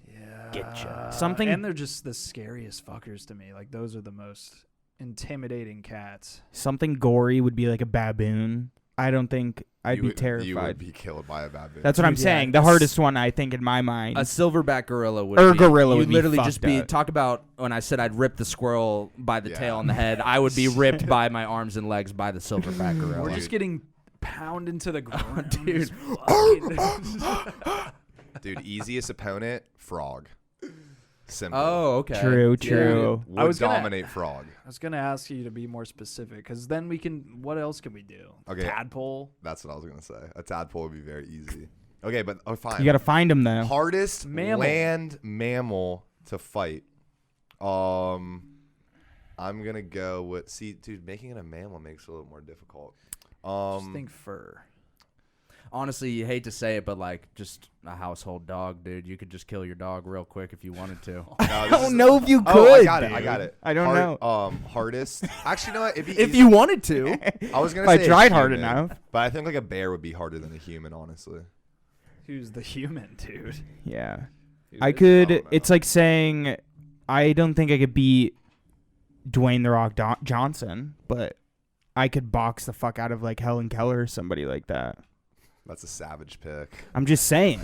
get you. Something- And they're just the scariest fuckers to me. Like those are the most intimidating cats. Something gory would be like a baboon. I don't think I'd You be would- terrified. You would be killed by a baboon. That's what I'm Dude, yeah, saying. The it's- hardest one, I think, in my mind. A silverback gorilla would Or be, gorilla you'd would be literally just fucked be up. talk about when I said I'd rip the squirrel by the Yeah. tail on the head, I would be ripped by my arms and legs by the silverback gorilla. We're just getting pounded into the ground. dude. Dude, easiest opponent, frog. Simple. Oh, okay. True. Would I was gonna- dominate frog. I was gonna ask you to be more specific, because then we can. What else can we do? Okay. Tadpole. That's what I was gonna say. A tadpole would be very easy. Okay, but fine. You got to find them though. Hardest Mammal. land mammal to fight. I'm gonna go with. See, dude, making it a mammal makes it a little more difficult. Just think fur. Honestly, you hate to say it, but like just a household dog, dude. You could just kill your dog real quick if you wanted to. I don't know if you could. Oh, I got it. I got it. I don't know. Hardest. Actually, you know what? It'd be If easy- you wanted to. I was gonna If I say a tried hard human, enough. but I think like a bear would be harder than a human, honestly. Who's the human, dude? Yeah. Who I is- could. don't know. It's like saying, I don't think I could beat Dwayne the Rock Johnson, but I could box the fuck out of like Helen Keller or somebody like that. That's a savage pick. I'm just saying.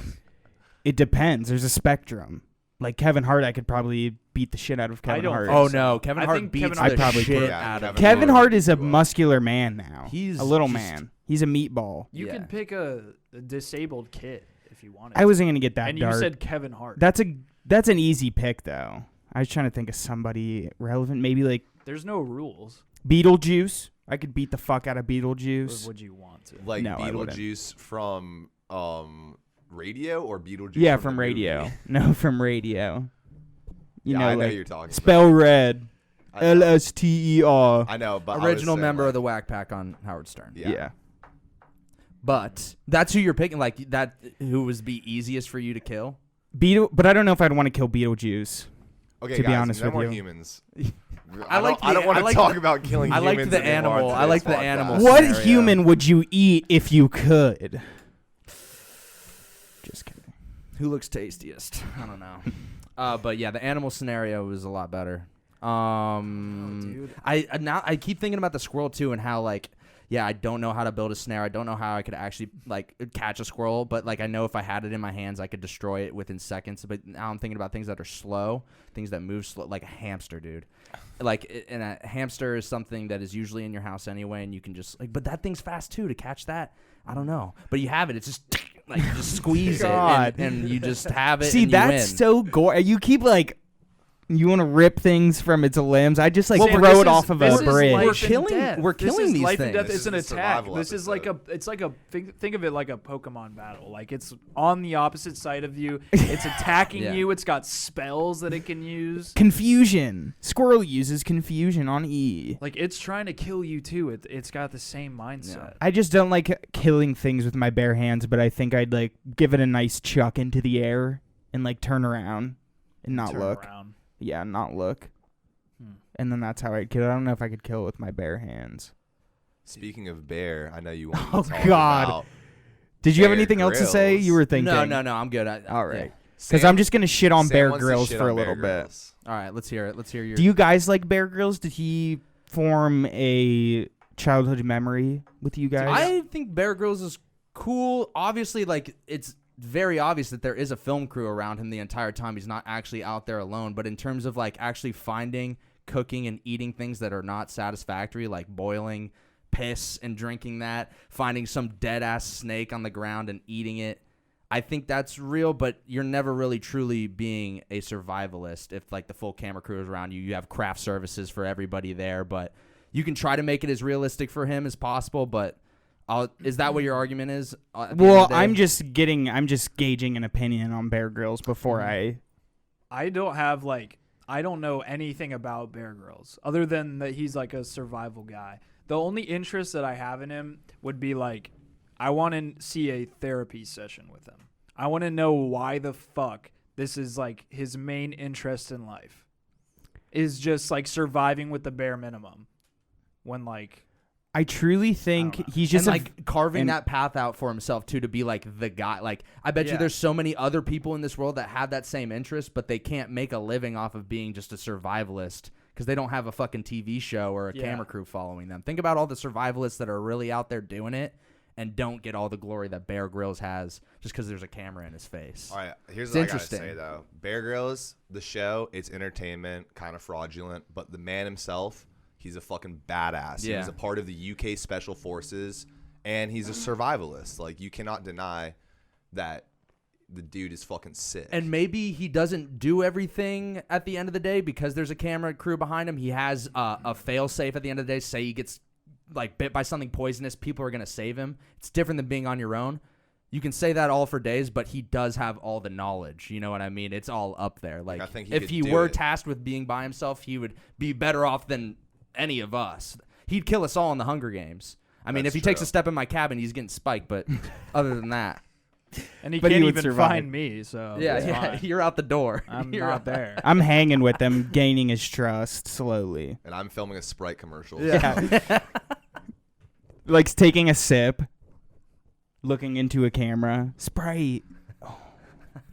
It depends. There's a spectrum. Like Kevin Hart, I could probably beat the shit out of Kevin don't Hart. think Oh so. no, Kevin I Hart think beats Kevin the Hart- I probably shit could. Yeah, out of Kevin Hart Hart is a would be well. muscular man now. He's a little just- man. He's a meatball. You Yeah. could pick a disabled kid if you wanted. I wasn't gonna get that And dark. you said Kevin Hart. That's an easy pick though. I was trying to think of somebody relevant. Maybe like There's no rules. Beetlejuice. I could beat the fuck out of Or Beetlejuice. would you want to? Like No, I wouldn't. Beetlejuice from radio or Beetlejuice? Yeah, from from the radio. movie? No, from radio. You Yeah, know, I know like who you're talking. spell red. about. I know. LSTER. I know, but original member of the Whack Pack on Howard Stern. Yeah. But that's who you're picking. Like that, who was be easiest for you to kill? But I don't know if I'd want to kill Beetlejuice. Okay, To be guys, honest no with more you. humans. I like I don't the- want I to like talk the- about killing I like humans the anymore animal. on I like today's the podcast. animal. What scenario. human would you eat if you could? Just kidding. Who looks tastiest? I don't know. But yeah, the animal scenario was a lot better. dude. I keep thinking about the squirrel too, and how like, yeah, I don't know how to build a snare. I don't know how I could actually like catch a squirrel, but like I know if I had it in my hands, I could destroy it within seconds. But now I'm thinking about things that are slow, things that move slow, like a hamster, dude. And a hamster is something that is usually in your house anyway, and you can just like, but that thing's fast too. To catch that, I don't know. But you have it. It's just like you just squeeze it, God. and you just have it. See, and you that's win. so gore. You keep like, you want to rip things from its limbs. I just like Well, but throw this it is- off of this a is bridge. life We're and killing- death. we're This killing is these life and death. things. It's an This is a attack. survival This is like think of it like a Pokemon battle. Like it's on the opposite side of you. It's attacking Yeah. you. It's got spells that it can use. Confusion. Squirrel uses confusion on E. Like it's trying to kill you too. It's got the same mindset. I just don't like killing things with my bare hands, but I think I'd like give it a nice chuck into the air and like turn around and not Turn look. around. Yeah, not look. and then that's how I'd kill it. I don't know if I could kill it with my bare hands. Speaking of bear, I know you want Oh, to talk God. about Did you have Bear anything else to say? Grylls. You were thinking. No, I'm good. All right. Yeah. Because I'm just gonna shit on Sam Bear wants to Grylls shit for a on little Bear bit. Grylls. All right, let's hear it. Let's hear your. Do you guys like Bear Grylls? Did he form a childhood memory with you guys? I think Bear Grylls is cool. Obviously, like it's very obvious that there is a film crew around him the entire time. He's not actually out there alone. But in terms of like actually finding, cooking, and eating things that are not satisfactory, like boiling piss and drinking that, finding some dead ass snake on the ground and eating it, I think that's real. But you're never really truly being a survivalist if like the full camera crew is around you. You have craft services for everybody there, but you can try to make it as realistic for him as possible. But is that what your argument is? Well, I'm just gauging an opinion on Bear Grylls before I don't know anything about Bear Grylls other than that he's like a survival guy. The only interest that I have in him would be like, I want to see a therapy session with him. I want to know why the fuck this is like his main interest in life is just like surviving with the bare minimum. When like, I truly think he's just and like carving that path out for himself too, to be like the guy. Like I bet you there's so many other people in this world that have that same interest, but they can't make a living off of being just a survivalist because they don't have a fucking TV show or a camera crew following them. Think about all the survivalists that are really out there doing it and don't get all the glory that Bear Grylls has just because there's a camera in his face. All right, here's what I gotta say though. Bear Grylls, the show, it's entertainment, kind of fraudulent, but the man himself, he's a fucking badass. Yeah. He was a part of the UK Special Forces, and he's a survivalist. Like, you cannot deny that the dude is fucking sick. And maybe he doesn't do everything at the end of the day because there's a camera crew behind him. He has a fail-safe at the end of the day. Say he gets like bit by something poisonous, people are going to save him. It's different than being on your own. You can say that all for days, but he does have all the knowledge. You know what I mean? It's all up there. Like, I think if he were tasked with being by himself, he would be better off than any of us. He'd kill us all in the Hunger Games. I mean, if he takes a step in my cabin, he's getting spiked, but other than that. And he can't even find me, so yeah, you're out the door. I'm not there. I'm hanging with him, gaining his trust slowly. And I'm filming a Sprite commercial. Yeah. Like taking a sip, looking into a camera. Sprite. Oh.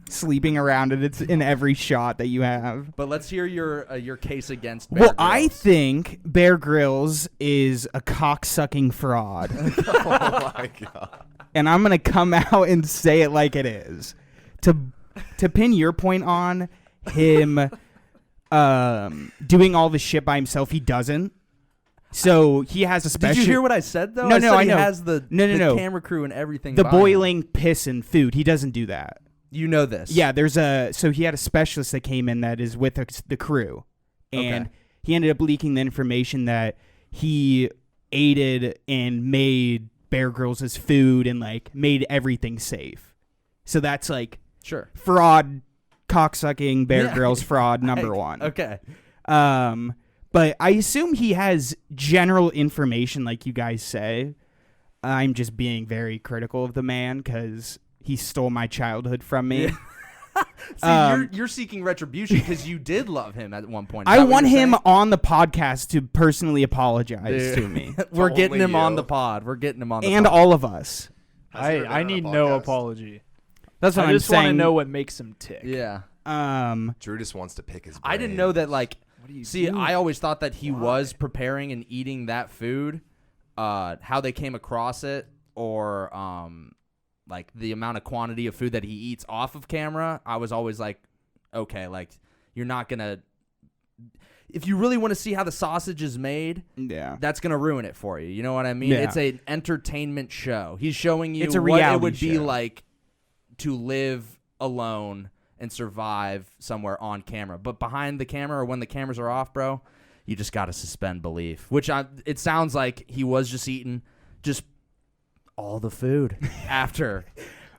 Sleeping around it. It's in every shot that you have. But let's hear your case against Bear Grylls. I think Bear Grylls is a cocksucking fraud. Oh my God. And I'm going to come out and say it like it is. To pin your point on him doing all the shit by himself, he doesn't. So he has a special... Did you hear what I said, though? No, I no, said I he know. has the camera crew and everything. The by him. boiling piss and food, he doesn't do that. You know this. Yeah, so he had a specialist that came in that is with the crew. And he ended up leaking the information that he aided and made Bear Grylls' food and like made everything safe. So that's like fraud, cocksucking, Bear Grylls fraud number one. Okay. But I assume he has general information like you guys say. I'm just being very critical of the man because he stole my childhood from me. See, you're seeking retribution because you did love him at one point. I want him on the podcast to personally apologize to me. We're getting him on the pod. And all of us. I need no apology. That's what I I'm just want to saying. know what makes him tick. Yeah. Drew just wants to pick his brain. I didn't know that, like, See, I always thought that he was preparing and eating that food, how they came across it, or like the amount of quantity of food that he eats off of camera. I was always like, okay, like you're not gonna. If you really want to see how the sausage is made, that's gonna ruin it for you. You know what I mean? Yeah. It's an entertainment show. He's showing you It's a what reality it would be show. like to live alone and survive somewhere on camera. But behind the camera or when the cameras are off, bro, you just got to suspend belief. It sounds like he was just eating just all the food after,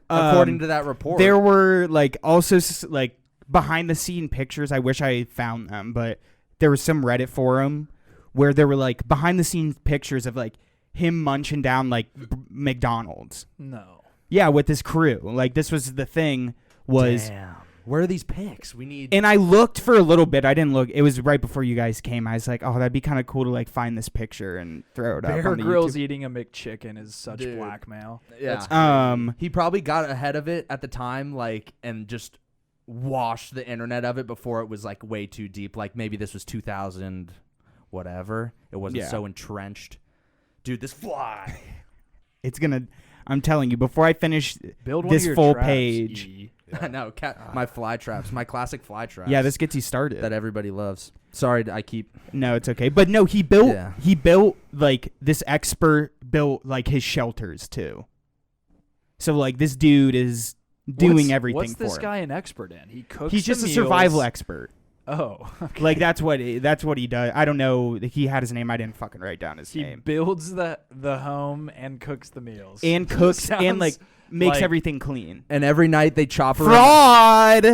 according to that report. There were like also like behind the scene pictures. I wish I found them, but there was some Reddit forum where there were like behind the scenes pictures of like him munching down like McDonald's. No. Yeah, with his crew. Like this was the thing was Damn. Where are these pics? We need. And I looked for a little bit. I didn't look. It was right before you guys came. I was like, oh, that'd be kind of cool to like find this picture and throw it up Bear on the Grylls YouTube. eating a McChicken is such Dude. blackmail. Yeah. He probably got ahead of it at the time, like, and just washed the internet of it before it was like way too deep. Like maybe this was 2000, whatever. It wasn't so entrenched. Dude, this fly. It's gonna. I'm telling you, before I finish Build one this of your full traps, page. E. I know, my fly traps, my classic fly traps. Yeah, this gets you started. that everybody loves. Sorry, I keep. No, it's okay. But no, he built. Yeah. He built like this expert built like his shelters too. So like this dude is doing everything What's for this him. guy an expert in? He cooks. He's just the a meals. survival expert. Oh, okay. Like that's what he does. I don't know. He had his name. I didn't fucking write down his He name. builds the home and cooks the meals. And cooks and like Sounds makes like- everything clean. And every night they chop her. Fraud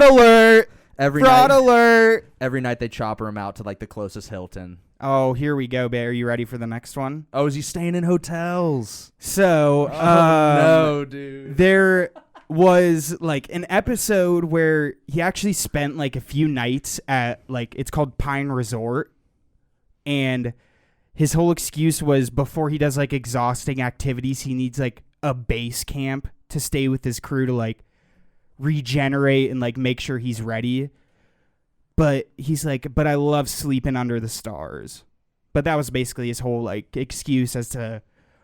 alert! Fraud alert! Every night they chopper him out to like the closest Hilton. Oh, here we go, Bear. You ready for the next one? Oh, is he staying in hotels? So, no, dude. there was like an episode where he actually spent like a few nights at like it's called Pine Resort, and his whole excuse was before he does like exhausting activities, he needs like a base camp to stay with his crew to like regenerate and like make sure he's ready. But he's like, but I love sleeping under the stars. But that was basically his whole like excuse as to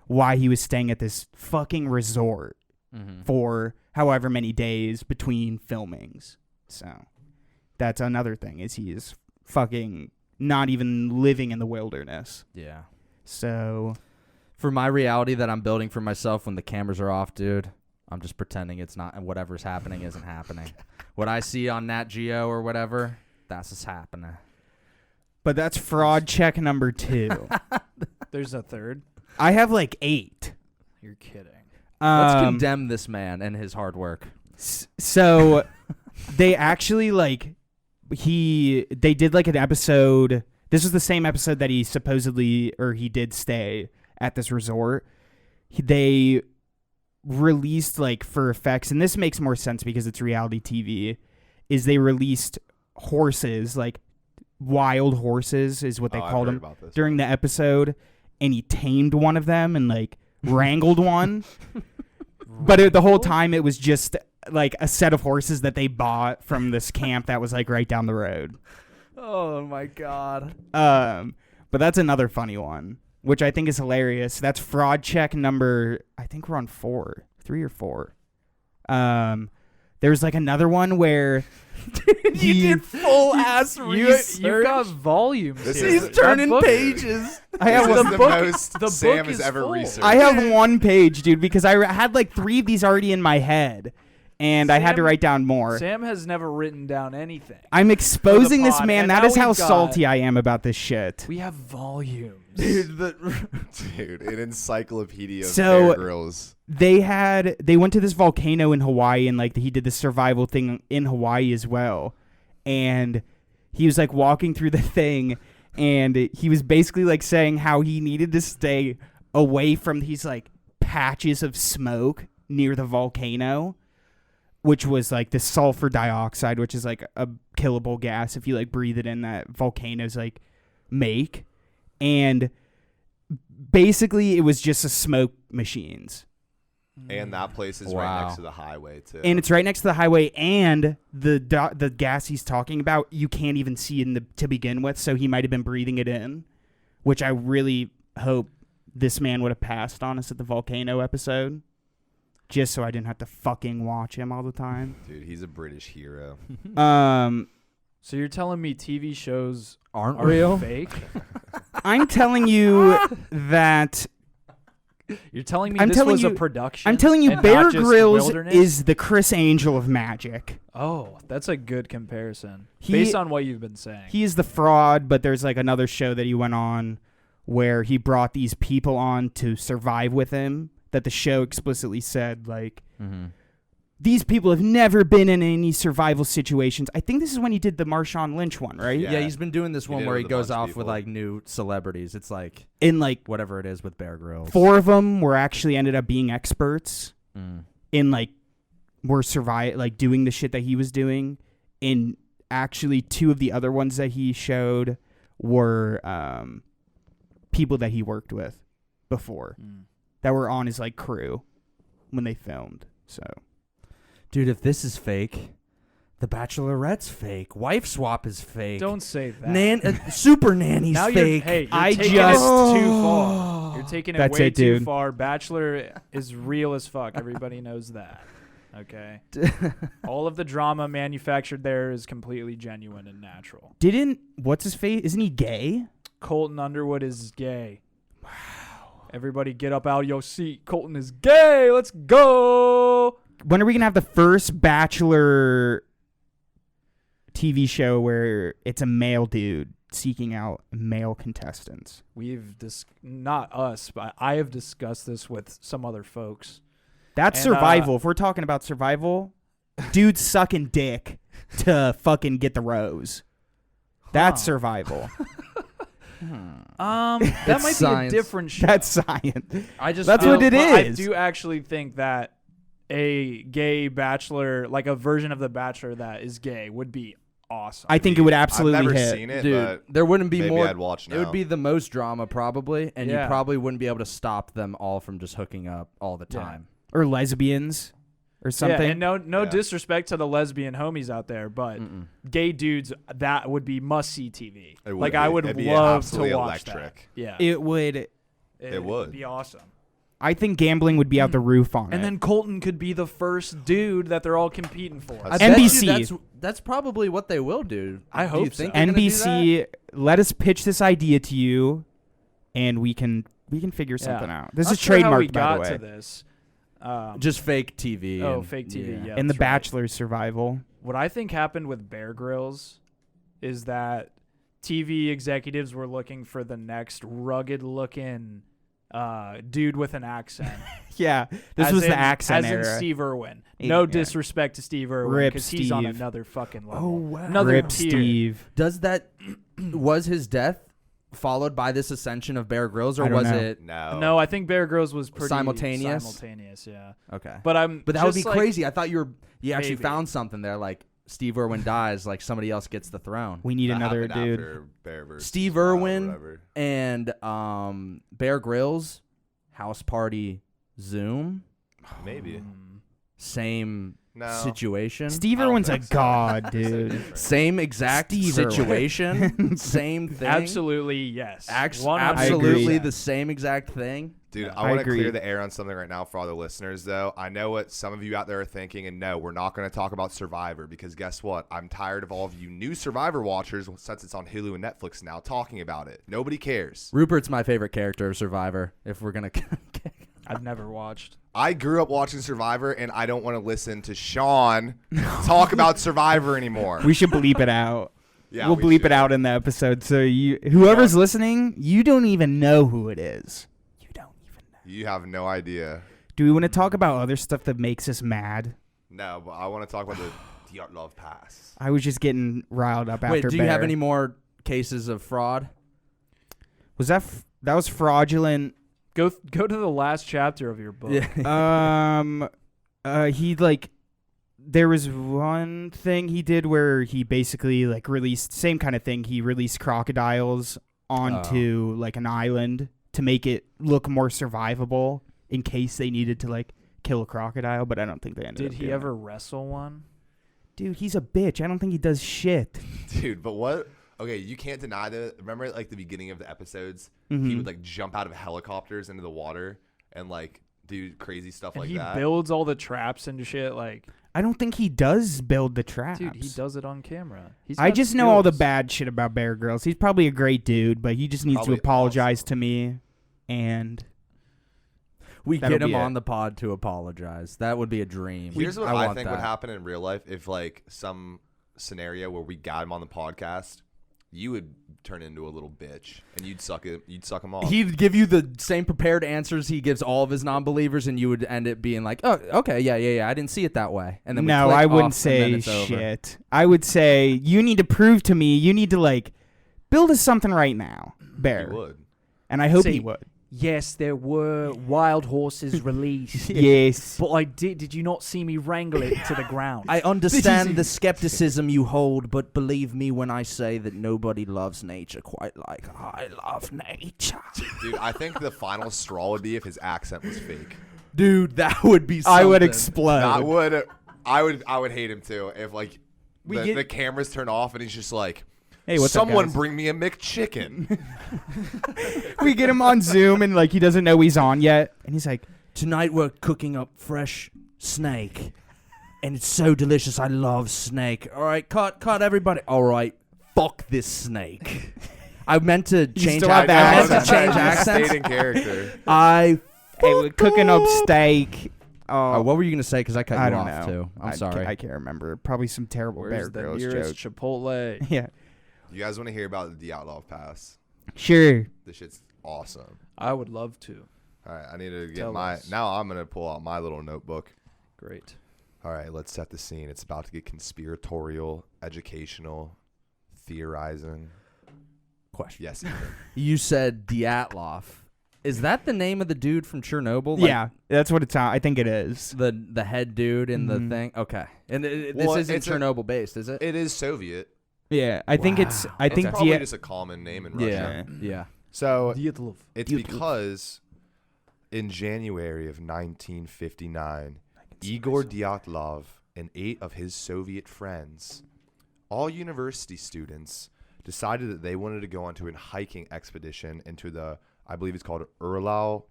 why he was staying at this fucking resort for however many days between filmings. So that's another thing, is he is fucking not even living in the wilderness. Yeah. So For my reality that I'm building for myself when the cameras are off, dude, I'm just pretending it's not, and whatever's happening isn't happening. What I see on Nat Geo or whatever, that's what's happening. but that's fraud check number 2. There's a third. I have like 8. You're kidding. Let's condemn this man and his hard work. So they actually like they did like an episode. This was the same episode that he supposedly, or he did stay at this resort. They released like for effects, and this makes more sense because it's reality TV, is they released horses, like wild horses is what they called them during the episode, and he tamed one of them and like wrangled one. But the whole time it was just like a set of horses that they bought from this camp that was like right down the road. Oh my God. But that's another funny one, which I think is hilarious. That's fraud check number, I think we're on 3 or 4. There's like another one where You did full ass research. You've got volumes. This here. is- He's turning That book- pages. I have This one, is the book- most the Sam book has is ever full. researched. I have one page, dude, because I had like 3 of these already in my head, and I had to Sam- write down more. Sam has never written down anything. I'm exposing this pod, man. and That now is how we've got- salty I am about this shit. We have volumes. Dude, Dude, an encyclopedia of So- Bear Grylls. They went to this volcano in Hawaii, and like he did this survival thing in Hawaii as well. And he was like walking through the thing, and he was basically like saying how he needed to stay away from these like patches of smoke near the volcano, which was like the sulfur dioxide, which is like a killable gas if you like breathe it in, that volcanoes like make. And basically it was just a smoke machines. And that place is right Wow. next to the highway, too. And it's right next to the highway, and the gas he's talking about you can't even see to begin with, so he might have been breathing it in, which I really hope this man would have passed on us at the volcano episode, just so I didn't have to fucking watch him all the time. Dude, he's a British hero. So you're telling me TV shows aren't are real? fake? I'm telling you that You're telling me I'm this telling was a you- production? I'm telling you and Bear not just Grylls wilderness? is the Chris Angel of magic. Oh, that's a good comparison. He- Based on what you've been saying. He is the fraud, but there's like another show that he went on where he brought these people on to survive with him, that the show explicitly said like these people have never been in any survival situations. I think this is when he did the Marshawn Lynch one, right? Yeah. Yeah, he's been doing this He one did it where he with a goes bunch of off with people. like new celebrities. It's like And like whatever it is with Bear Grylls. 4 of them were actually ended up being experts Mm. in like were doing the shit that he was doing. And actually 2 of the other ones that he showed were people that he worked with before that were on his like crew when they filmed. So, dude, if this is fake, The Bachelorette's fake. Wife swap is fake. Don't say that. Super Nanny's now fake. You're I taking just- it too far. You're taking it That's way it, too dude. far. Bachelor is real as fuck. Everybody knows that. Okay. All of the drama manufactured there is completely genuine and natural. what's his face? Isn't he gay? Colton Underwood is gay. Wow. Everybody get up out of your seat. Colton is gay. Let's go. When are we gonna have the first Bachelor TV show where it's a male dude seeking out male contestants? Not us, but I have discussed this with some other folks. That's survival. If we're talking about survival, dudes sucking dick to fucking get the rose. That's survival. That might science. be a different show. That's science. That's what it I is. do actually think that a gay bachelor, like a version of The Bachelor that is gay, would be awesome. I think it would absolutely I've never hit. seen it, Dude, but there wouldn't be maybe more. I'd watch now. It would be the most drama probably, and Yeah. you probably wouldn't be able to stop them all from just hooking up all the Yeah. time. Or lesbians or something. Yeah, and no Yeah. disrespect to the lesbian homies out there, but gay dudes, that would be must-see TV. It would Like, be. I would It'd be love to absolutely watch electric. that. Yeah. It would. It would. be awesome. I think gambling would be out the roof on it. And then Colton could be the first dude that they're all competing for. I That's bet you NBC. that's probably what they will do. I Do hope you think so. they're gonna do NBC, let us pitch this idea to you, and we can figure something out. This Not is sure how we trademarked, by got the way. to this. that? Just fake TV. Oh, and- fake TV, yeah. And The that's right. Bachelor's survival. What I think happened with Bear Grylls is that TV executives were looking for the next rugged-looking dude with an accent. Yeah, this As was in- the accent as era. in Steve Irwin. Yeah. No disrespect to Steve Irwin, Rip because he's on Steve. another fucking level. Oh, wow. Another Rip tier. Steve. Does that was his death followed by this ascension of Bear Grylls, or I don't was know. it No, I think Bear Grylls was pretty Simultaneous? Simultaneous, yeah. okay? But that would be just like- crazy. I thought you actually Maybe. found something there, like Steve Irwin dies, like somebody else gets the throne. We need That another happened dude. after Bear versus Steve Wild, Irwin whatever. and Bear Grylls, house party Zoom, Maybe. same No. situation. Steve I don't Irwin's a think so. god, So dude. different. Same exact Steve Irwin. situation, same thing. Absolutely, yes. 100%. Absolutely agree. the same exact thing. Dude, Yeah. I I want to agree. clear the air on something right now for all the listeners, though. I know what some of you out there are thinking, and no, we're not going to talk about Survivor because guess what? I'm tired of all of you new Survivor watchers, since it's on Hulu and Netflix now, talking about it. Nobody cares. Rupert's my favorite character of Survivor. If we're gonna, I've never watched. I grew up watching Survivor, and I don't want to listen to Sean talk about Survivor anymore. We should bleep it out. Yeah, we'll we bleep should. it out in the episode. So whoever's listening, you don't even know who it is. You don't even know. You have no idea. Do we want to talk about other stuff that makes us mad? No, but I want to talk about the Dyatlov Pass. I was just getting riled up after wait, do you have Bear. any more cases of fraud? Was that that was fraudulent? Go to the last chapter of your book. He there was one thing he did where he basically released same kind of thing. He released crocodiles onto an island to make it look more survivable in case they needed to kill a crocodile, but I don't think they ended up Did he doing ever it. wrestle one? Dude, he's a bitch. I don't think he does shit. Dude, but what? Okay, you can't deny that. Remember at the beginning of the episodes, Mhm. he would jump out of helicopters into the water and do crazy stuff And like he that. builds all the traps and shit. I don't think he does build the traps. Dude, he does it on camera. I just know all the skills. bad shit about Bear Grylls. He's probably a great dude, but he just needs Probably to apologize to me. And We That'll get him be on it. the pod to apologize. That would be a dream. Here's what I want think that. would happen in real life if some scenario where we got him on the podcast, you would turn into a little bitch and you'd suck him off. He'd give you the same prepared answers he gives all of his non-believers, and you would end up being like, "Oh, okay, yeah, I didn't see it that way." And then we no, click I off, wouldn't and then say it's over. shit. I would say you need to prove to me. You need to build us something right now, He Bear. would. And I hope Say- he would. yes, there were wild horses released. Yes. But I did you not see me wrangle it to the ground? I understand the skepticism you hold, but believe me when I say that nobody loves nature quite like I love nature. Dude, I think the final straw would be if his accent was fake. Dude, that would be something. I would explode. I would hate him too if like the cameras turn off and he's just like, hey, what's up, someone guys? bring me a McChicken. We get him on Zoom and like he doesn't know he's on yet, and he's like, Tonight we're cooking up fresh snake, and it's so delicious. I love snake. All right, cut everybody. All right, fuck this snake. I meant to change still have accents. I that meant to change Stayed accents. in character. I. hey, we're cooking up steak. Oh, what were you gonna say? Because I cut I you don't off know. too. I'm sorry. I can't remember. Probably some terrible Where's Bear the Grylls nearest joke. Chipotle? Yeah. You guys want to hear about the Dyatlov Pass? Sure. This shit's awesome. I would love to. All right, I need to get Tell us. Now I'm gonna pull out my little notebook. Great. All right, let's set the scene. It's about to get conspiratorial, educational, theorizing. Question. Yes. Ethan. You said Dyatlov. Is that the name of the dude from Chernobyl? Yeah, that's what it's. I think it is. The head dude in the thing. Okay, and Well, this isn't it's Chernobyl based, is it? It is Soviet. Yeah, I think it's. Wow. I It's think probably just a common name in Russia. Yeah, yeah. So Dyatlov. it's because in January of 1959, Igor Dyatlov and 8 of his Soviet friends, all university students, decided that they wanted to go onto a hiking expedition into the, I believe it's called Ural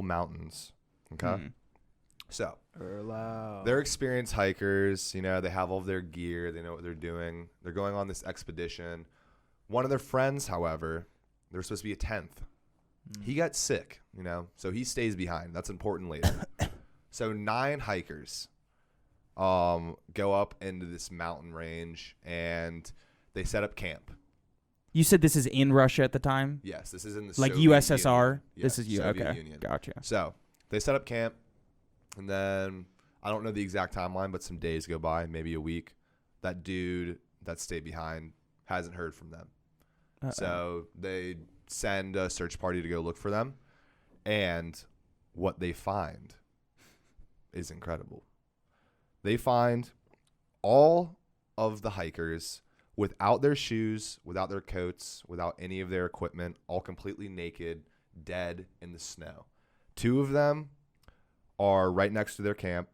Mountains. Okay? So they're experienced hikers. You know, they have all of their gear. They know what they're doing. They're going on this expedition. One of their friends, however, there was supposed to be a 10th. He got sick, you know, so he stays behind. That's important later. So 9 hikers go up into this mountain range, and they set up camp. You said this is in Russia at the time, Yes, this is in the like Soviet USSR. Union. This is Soviet okay. Union. Gotcha. So they set up camp, and then I don't know the exact timeline, but some days go by, maybe a week. That dude that stayed behind hasn't heard from them. Uh-oh. So they send a search party to go look for them, and what they find is incredible. They find all of the hikers without their shoes, without their coats, without any of their equipment, all completely naked, dead in the snow. 2 of them are right next to their camp,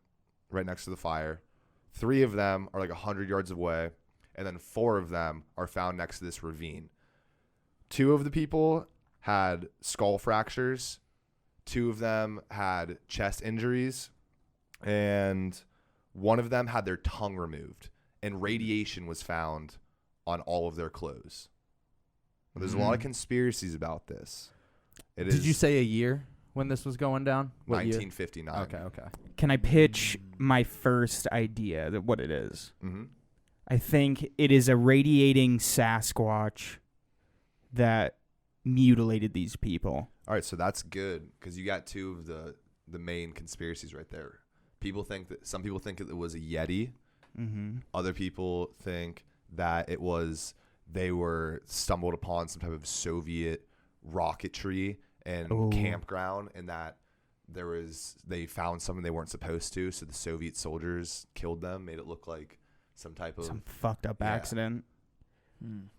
right next to the fire. 3 of them are like 100 yards away, and then 4 of them are found next to this ravine. 2 of the people had skull fractures. 2 of them had chest injuries, and 1 of them had their tongue removed, and radiation was found on all of their clothes. There's a lot of conspiracies about this. Did you say a year when this was going down? What year? 1959? Okay. Can I pitch my first idea that what it is? Mm-hmm. I think it is a radiating Sasquatch that mutilated these people. All right, so that's good because you got 2 of the main conspiracies right there. Some people think it was a Yeti. Mm-hmm. Other people think that they were stumbled upon some type of Soviet rocketry and campground, and that they found something they weren't supposed to, so the Soviet soldiers killed them, made it look like some type of fucked up Yeah. accident.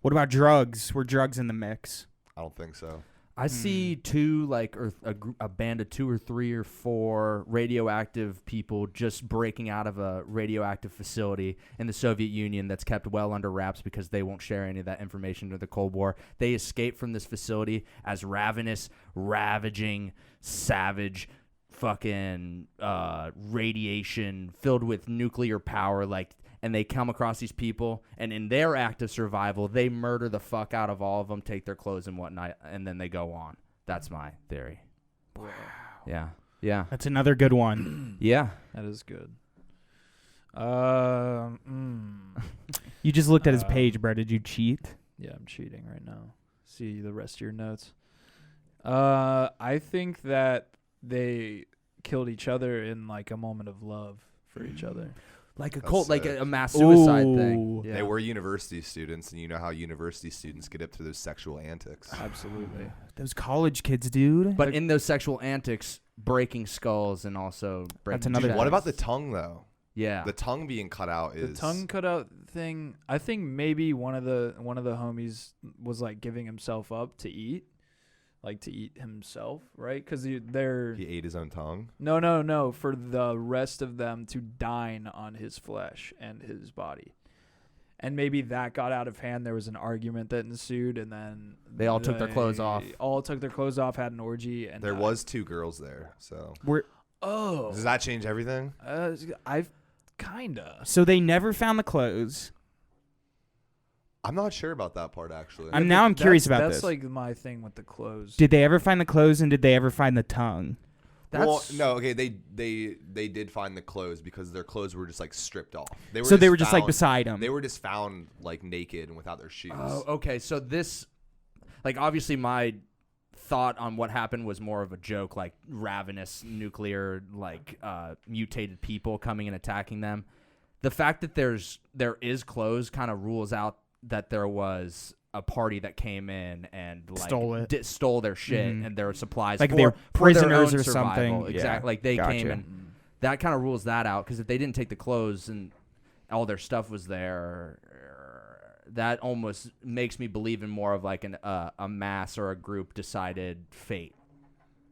What about drugs? Were drugs in the mix? I don't think so. I see 2, or a band of 2 or 3 or 4 radioactive people just breaking out of a radioactive facility in the Soviet Union that's kept well under wraps because they won't share any of that information during the Cold War. They escape from this facility as ravenous, ravaging, savage, fucking radiation filled with nuclear power, and they come across these people, and in their act of survival, they murder the fuck out of all of them, take their clothes and whatnot, and then they go on. That's my theory. Wow. Yeah. That's another good one. Yeah. That is good. You just looked at his page, bro. Did you cheat? Yeah, I'm cheating right now. See the rest of your notes. I think that they killed each other in a moment of love for each other. Like a That's cult, like sick. a mass suicide thing. Ooh. Yeah. They were university students, and you know how university students get up to those sexual antics. Absolutely. Those college kids, dude. But in those sexual antics, breaking skulls and also breaking another- chests. What about the tongue though? Yeah. The tongue being cut out The is tongue cutout thing. I think maybe one of the homies was like giving himself up to eat, like to eat himself, right? Because they're he ate his own tongue. no for the rest of them to dine on his flesh and his body, and maybe that got out of hand. There was an argument that ensued, and then They all took their clothes off. All took their clothes off, had an orgy, and There died. was 2 girls there, so Oh, does that change everything? I've kinda. So they never found the clothes. I'm not sure about that part actually. Now I'm curious about that's this. like my thing with the clothes. Did they ever find the clothes, and did they ever find the tongue? Well, That's no, okay, they did find the clothes because their clothes were just like stripped off. They were just like beside him. They were just found like naked and without their shoes. Oh, okay. So this, like, obviously my thought on what happened was more of a joke, like ravenous nuclear, like mutated people coming and attacking them. The fact that there is clothes kind of rules out that there was a party that came in and like Stole it. stole their shit Mhm. and their supplies, Like for, they were for their prisoners own or survival. something. Exactly. Yeah. Like they came Gotcha. and that kind of rules that out, because if they didn't take the clothes and all their stuff was there, that almost makes me believe in more of like a mass or a group decided fate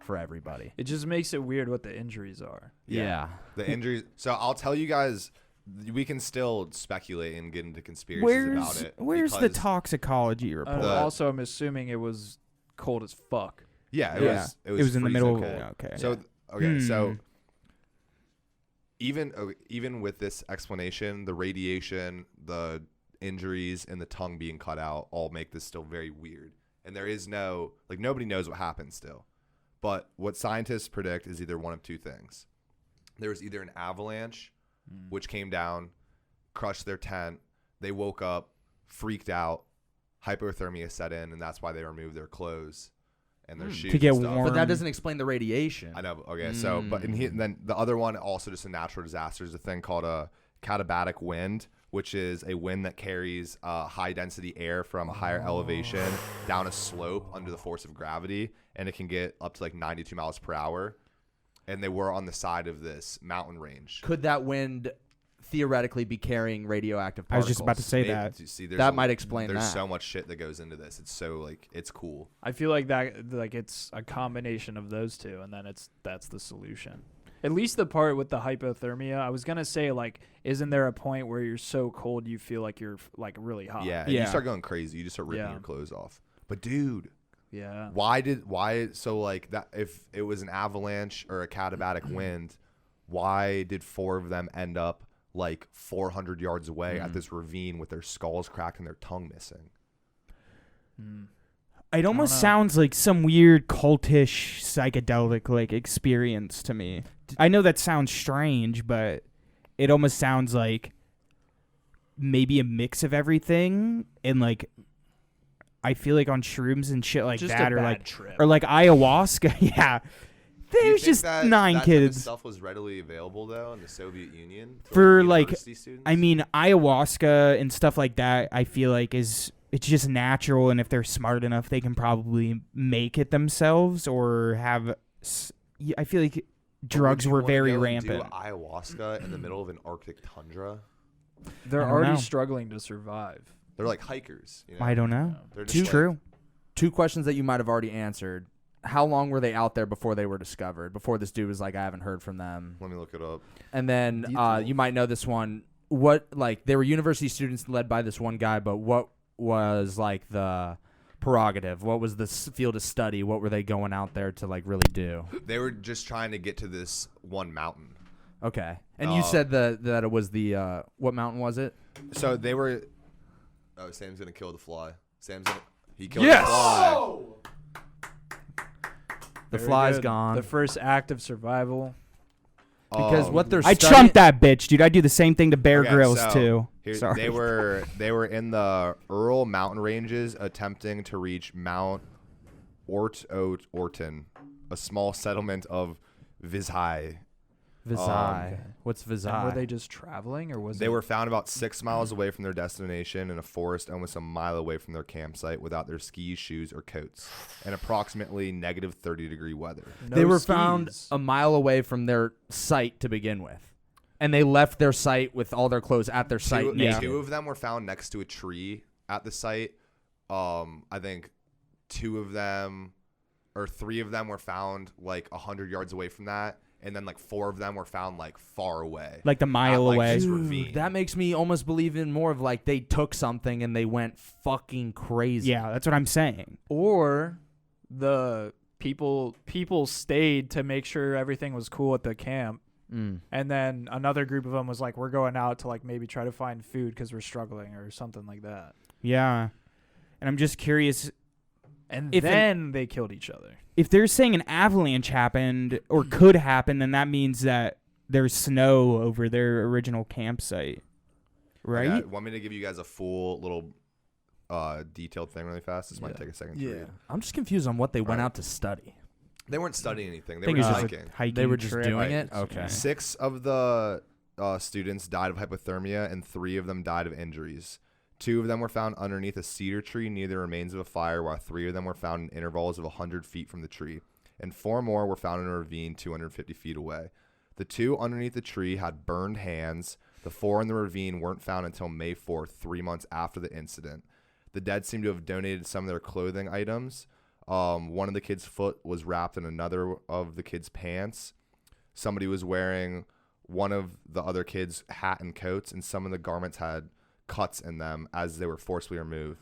for everybody. It just makes it weird what the injuries are. Yeah. The injuries. So I'll tell you guys, we can still speculate and get into conspiracies about it. Where's the because- toxicology report? Also, I'm assuming it was cold as fuck. Yeah, it Yeah. was. It was in the middle. freezing Of, cold. okay. So okay, so Hmm. even with this explanation, the radiation, the injuries, and the tongue being cut out all make this still very weird. And there is no, like, nobody knows what happened still. But what scientists predict is either one of 2 things. There was either an avalanche, which came down, crushed their tent. They woke up, freaked out, hypothermia set in, and that's why they removed their clothes and their shoes To get and stuff. warm. But that doesn't explain the radiation. I know. Okay, so but and then the other one, also just a natural disaster, is a thing called a Catabatic Wind, which is a wind that carries high density air from a higher elevation down a slope under the force of gravity, and it can get up to like 92 miles per hour. And they were on the side of this mountain range. Could that wind theoretically be carrying radioactive I particles? was just about to say Maybe- that. See, there's That might explain There's that. so much shit that goes into this. It's so like it's cool. I feel like that, like it's a combination of those two, and then that's the solution. At least the part with the hypothermia. I was gonna say, like, isn't there a point where you're so cold you feel like you're like really hot? Yeah, and Yeah. you start going crazy. You just start ripping Yeah. your clothes off. But dude, Yeah. why so like that, if it was an avalanche or a catabatic wind, why did 4 of them end up like 400 yards away at this ravine with their skulls cracked and their tongue missing? It almost know. sounds like some weird cultish psychedelic like experience to me. I know that sounds strange, but it almost sounds like maybe a mix of everything, and like I feel like on shrooms and shit like Just that, a or bad like trip. or like ayahuasca. Yeah, Do you there's think just that 9 that type of kids. stuff was readily available though in the Soviet Union For, like, university students? I mean, ayahuasca and stuff like that, I feel like it's just natural, and if they're smart enough, they can probably make it themselves or have. I feel like But drugs would you were wanna very go and rampant. Do ayahuasca in the middle of an Arctic tundra? They're I don't already know. struggling to survive. They're like hikers. You know? I don't know. They're Too just like- true. 2 questions that you might have already answered. How long were they out there before they were discovered? Before this dude was like, I haven't heard from them. Let me look it up. And then you might know this one. What, like, they were university students led by this one guy, but what was like the prerogative? What was the field of study? What were they going out there to like really do? They were just trying to get to this one mountain. Okay. And you said that it was the what mountain was it? So they were. Oh, Sam's gonna kill the fly. He killed Yes! the fly. The Very fly's good. gone. The first act of survival. Because what they're I studying- trumped that bitch, dude. I do the same thing to Bear Okay, Grylls so too. Here, Sorry. they were in the Ural mountain ranges attempting to reach Mount Orton, a small settlement of Vizhai. Visai. What's And Visai? were they just traveling, or was They it? were found about 6 miles away from their destination in a forest almost a mile away from their campsite without their skis, shoes, or coats, and approximately negative 30-degree weather. No They were found skis. a mile away from their site to begin with. And they left their site with all their clothes at their site. Two, naked. two of them were found next to a tree at the site. I think 2 of them or 3 of them were found like 100 yards away from that. And then like 4 of them were found like far away. Like the mile Like, away. just Dude, ravine. that makes me almost believe in more of like they took something and they went fucking crazy. Yeah, that's what I'm saying. Or the people stayed to make sure everything was cool at the camp. And then another group of them was like, we're going out to like maybe try to find food because we're struggling or something like that. Yeah. And I'm just curious, And If then they killed each other. if they're saying an avalanche happened or could happen, then that means that there's snow over their original campsite. Right? Okay, want me to give you guys a full little detailed thing really fast? This might take a second to read. I'm just confused on what they went Alright. out to study. They weren't studying anything. I They think were it's just just hiking. a hiking They were just trip. doing Right. it? Okay. 6 of the students died of hypothermia, and 3 of them died of injuries. 2 of them were found underneath a cedar tree near the remains of a fire, while 3 of them were found in intervals of 100 feet from the tree. And 4 more were found in a ravine 250 feet away. The 2 underneath the tree had burned hands. The 4 in the ravine weren't found until May 4th, 3 months after the incident. The dead seem to have donated some of their clothing items. One of the kids' foot was wrapped in another of the kids' pants. Somebody was wearing one of the other kids' hat and coats, and some of the garments had cuts in them as they were forcibly removed.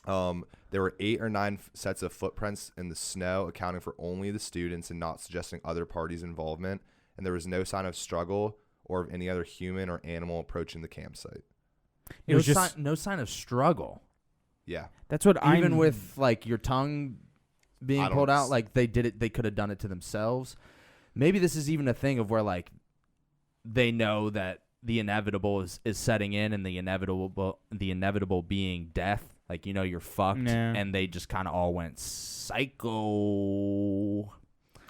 There were 8 or 9 sets of footprints in the snow, accounting for only the students and not suggesting other parties' involvement. And there was no sign of struggle or of any other human or animal approaching the campsite. It was just no sign of struggle. Yeah. that's what I'm Even with like your tongue being I don't pulled out, s- like they did it. They could have done it to themselves. Maybe this is even a thing of where like they know that the inevitable is setting in, and the inevitable being death. Like, you know, you're fucked, Yeah. and they just kind of all went psycho.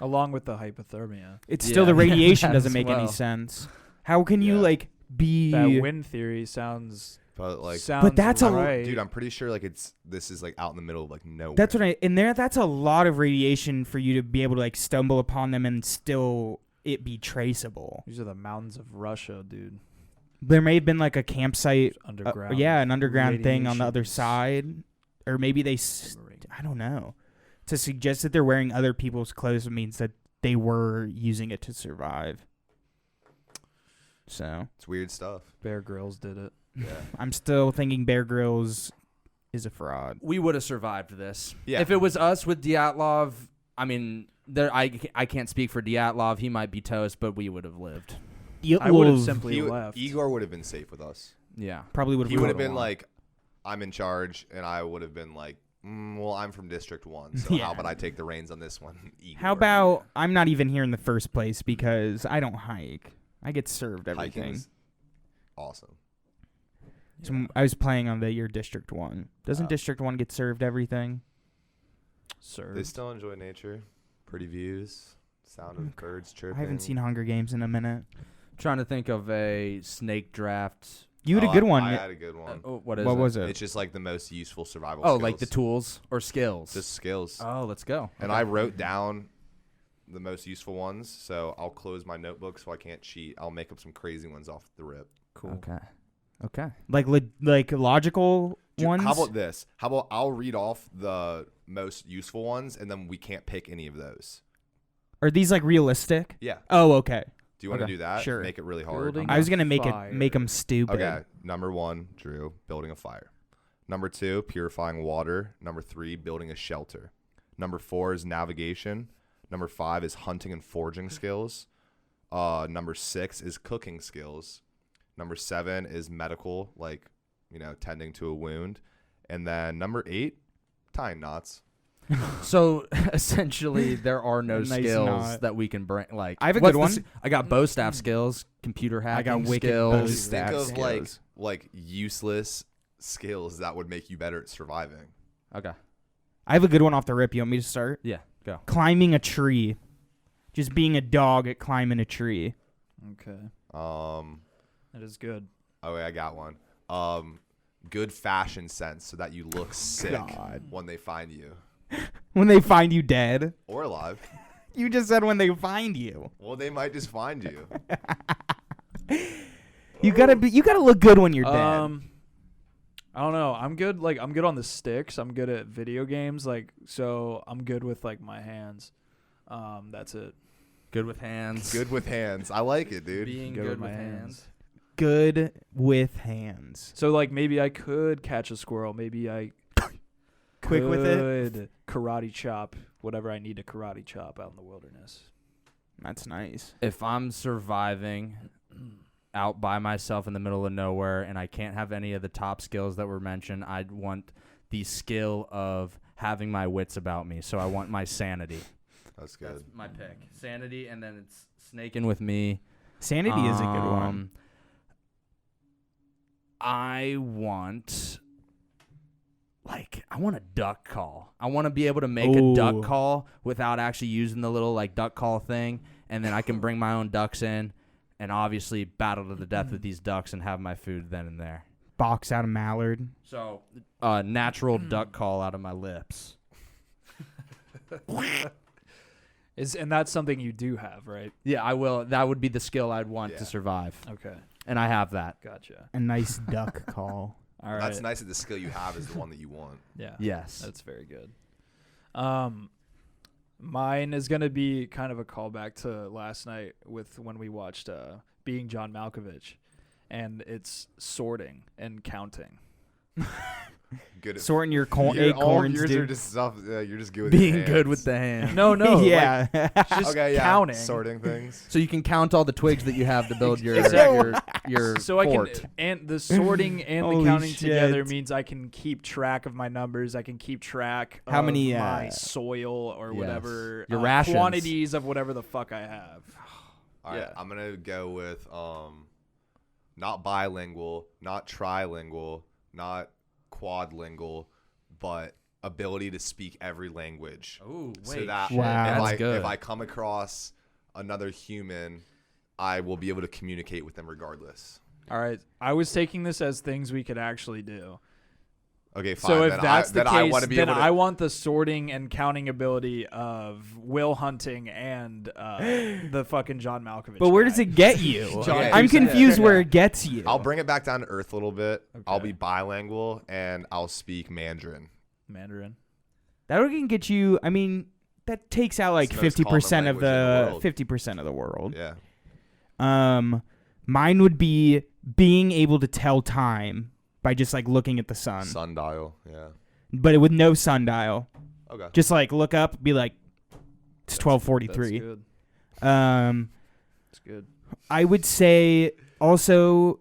Along with the hypothermia. It's still Yeah. the radiation That doesn't as make any well. sense. How can you Yeah. like be That wind theory sounds But like, that's a- right. dude, I'm pretty sure like this is like out in the middle of like nowhere. That's what that's a lot of radiation for you to be able to like stumble upon them and still it be traceable. These are the mountains of Russia, dude. There may have been like a campsite, Underground. an underground thing on the other radiations. side, or maybe I don't know. To suggest that they're wearing other people's clothes means that they were using it to survive. So It's weird stuff. Bear Grylls did it. Yeah. I'm still thinking Bear Grylls is a fraud. We would have survived this. Yeah. If it was us with Dyatlov, I mean, I can't speak for Dyatlov. He might be toast, but we would have lived. I would have Dyatlov simply He left. Igor would have been safe with us. Yeah. probably would He would have have been like, I'm in charge, and I would have been like, well, I'm from District 1, so Yeah. how about I take the reins on this one? Igor. How about I'm not even here in the first place because I don't hike. I get served everything. Hiking's awesome. So I was playing on your District 1. Doesn't Oh. District 1 get served everything? Served. They still enjoy nature, pretty views, sound of birds chirping. I haven't seen Hunger Games in a minute. Trying to think of a snake draft. You had a good one. I had a good one. What is What it? was it? It's just like the most useful survival Oh, skills. like the tools or skills. Just skills. Oh, let's go. And I wrote down the most useful ones, so I'll close my notebook so I can't cheat. I'll make up some crazy ones off the rip. Cool. Okay. Like logical Dude, ones. how about this? How about I'll read off the most useful ones, and then we can't pick any of those. Are these like realistic? Yeah. Oh, okay. Do you want to Okay, do that? sure. Make it really hard. Building I was gonna make fire. them stupid. Okay. Number 1, Drew, building a fire. Number 2, purifying water. Number 3, building a shelter. Number 4 is navigation. Number 5 is hunting and foraging skills. Number 6 is cooking skills. Number 7 is medical, like, tending to a wound. And then number 8, tying knots. So essentially, there are no Nice skills knot. that we can bring. Like, I have a what's good the one. s- I got bow staff skills, computer I got hacking wicked bow skills. Just think staff of skills. like useless skills that would make you better at surviving. Okay. I have a good one off the rip. You want me to start? Yeah. Go. Climbing a tree. Just being a dog at climbing a tree. Okay. That is good. Oh wait, I got one. Good fashion sense so that you look sick God. when they find you When they find you dead. or alive. You just said when they find you. Well, they might just find you. You gotta look good when you're dead. I don't know. I'm good. Like I'm good on the sticks. I'm good at video games. Like so, I'm good with like my hands. That's it. Good with hands. Good with hands. I like it, dude. Being Good good with with my hands. Good with hands. So like maybe I could catch a squirrel. Maybe I Quick with it. could karate chop whatever I need to karate chop out in the wilderness. That's nice. If I'm surviving out by myself in the middle of nowhere and I can't have any of the top skills that were mentioned, I'd want the skill of having my wits about me. So I want my sanity. That's good. That's my pick. Sanity, and then it's snaking with me. Sanity is a good one. I want a duck call. I want to be able to make a duck call without actually using the little like duck call thing, and then I can bring my own ducks in and obviously battle to the death with these ducks and have my food then and there. Box out a mallard. So, natural duck call out of my lips. And that's something you do have, right? Yeah, I will. That would be the skill I'd want to survive. Okay. And I have that. Gotcha. A nice duck call. All right. That's nice that the skill you have is the one that you want. Yeah. Yes. That's very good. Mine is going to be kind of a callback to last night when we watched Being John Malkovich, and it's sorting and counting. Good at Sorting your all of acorns, yours dude. are just stuff. You're just good with Being your good hands. with the hand. No, yeah. just Okay, yeah. counting. Sorting things. So you can count all the twigs that you have to build your Exactly. your So I fort. can, and the sorting and the Holy counting shit. together means I can keep track of my numbers. I can keep track How of many, my soil or yes. whatever Your rations. quantities of whatever the fuck I have. All right, Yeah. I'm gonna go with not bilingual, not trilingual, not quadlingual, but ability to speak every language. Oh, So that Wow. That's good. if I come across another human, I will be able to communicate with them regardless. All right, I was taking this as things we could actually do. Okay, fine. So if then that's the I case, want to be then able to, I want the sorting and counting ability of Will Hunting and the fucking John Malkovich. But where guy. does it get you? John I'm Cusack. confused where it gets you. I'll bring it back down to earth a little bit. I'll Okay. be bilingual and I'll speak Mandarin. Mandarin. That can get you. I mean, that takes out like It's the most 50% of common language in the the world. 50% of the world. Yeah. Mine would be being able to tell time by just like looking at the sun, Sundial. Yeah. but with no sundial. Okay. Just like look up, be like, it's That's 12:43. good. That's good. I would say also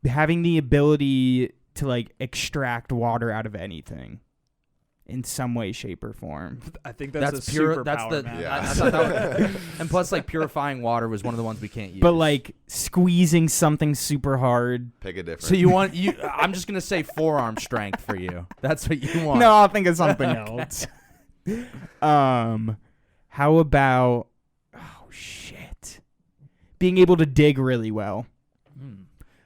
having the ability to like extract water out of anything in some way, shape, or form. I think that's That's a pure. superpower, That's the. man. Yeah. I thought that was, and plus, like purifying water was one of the ones we can't use. But like squeezing something super hard. Pick a different. so you want you? I'm just gonna say forearm strength for you. That's what you want. No, I'll think of something else. How about being able to dig really well. Hmm.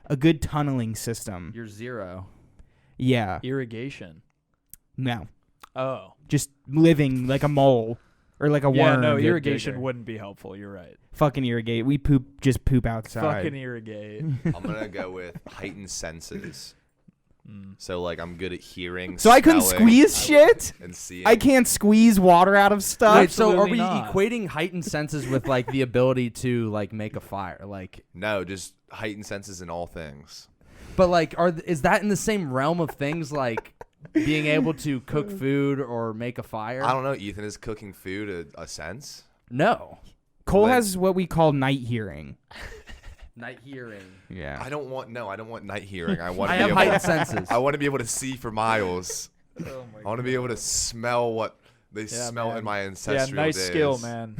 A good tunneling system. You're zero. Yeah. Irrigation. No. Oh. Just living like a mole or like a Yeah, worm. no, Good irrigation digger. wouldn't be helpful. You're right. Fucking irrigate. We just poop outside. Fucking irrigate. I'm gonna go with heightened senses. So like I'm good at hearing. So I couldn't smelling, squeeze shit? and seeing. I can't squeeze water out of stuff. Wait, so are we Absolutely not. equating heightened senses with like the ability to like make a fire? Like, No, just heightened senses in all things. but like, is that in the same realm of things like being able to cook food or make a fire? I don't know. Ethan, is cooking food a sense? No. Cole Like- has what we call night hearing. Night hearing. Yeah. I don't want night hearing. I want I to be have able heightened to, senses. I want to be able to see for miles. Oh I want to be able to smell what they smell man. in my Yeah, ancestral nice days. skill, man.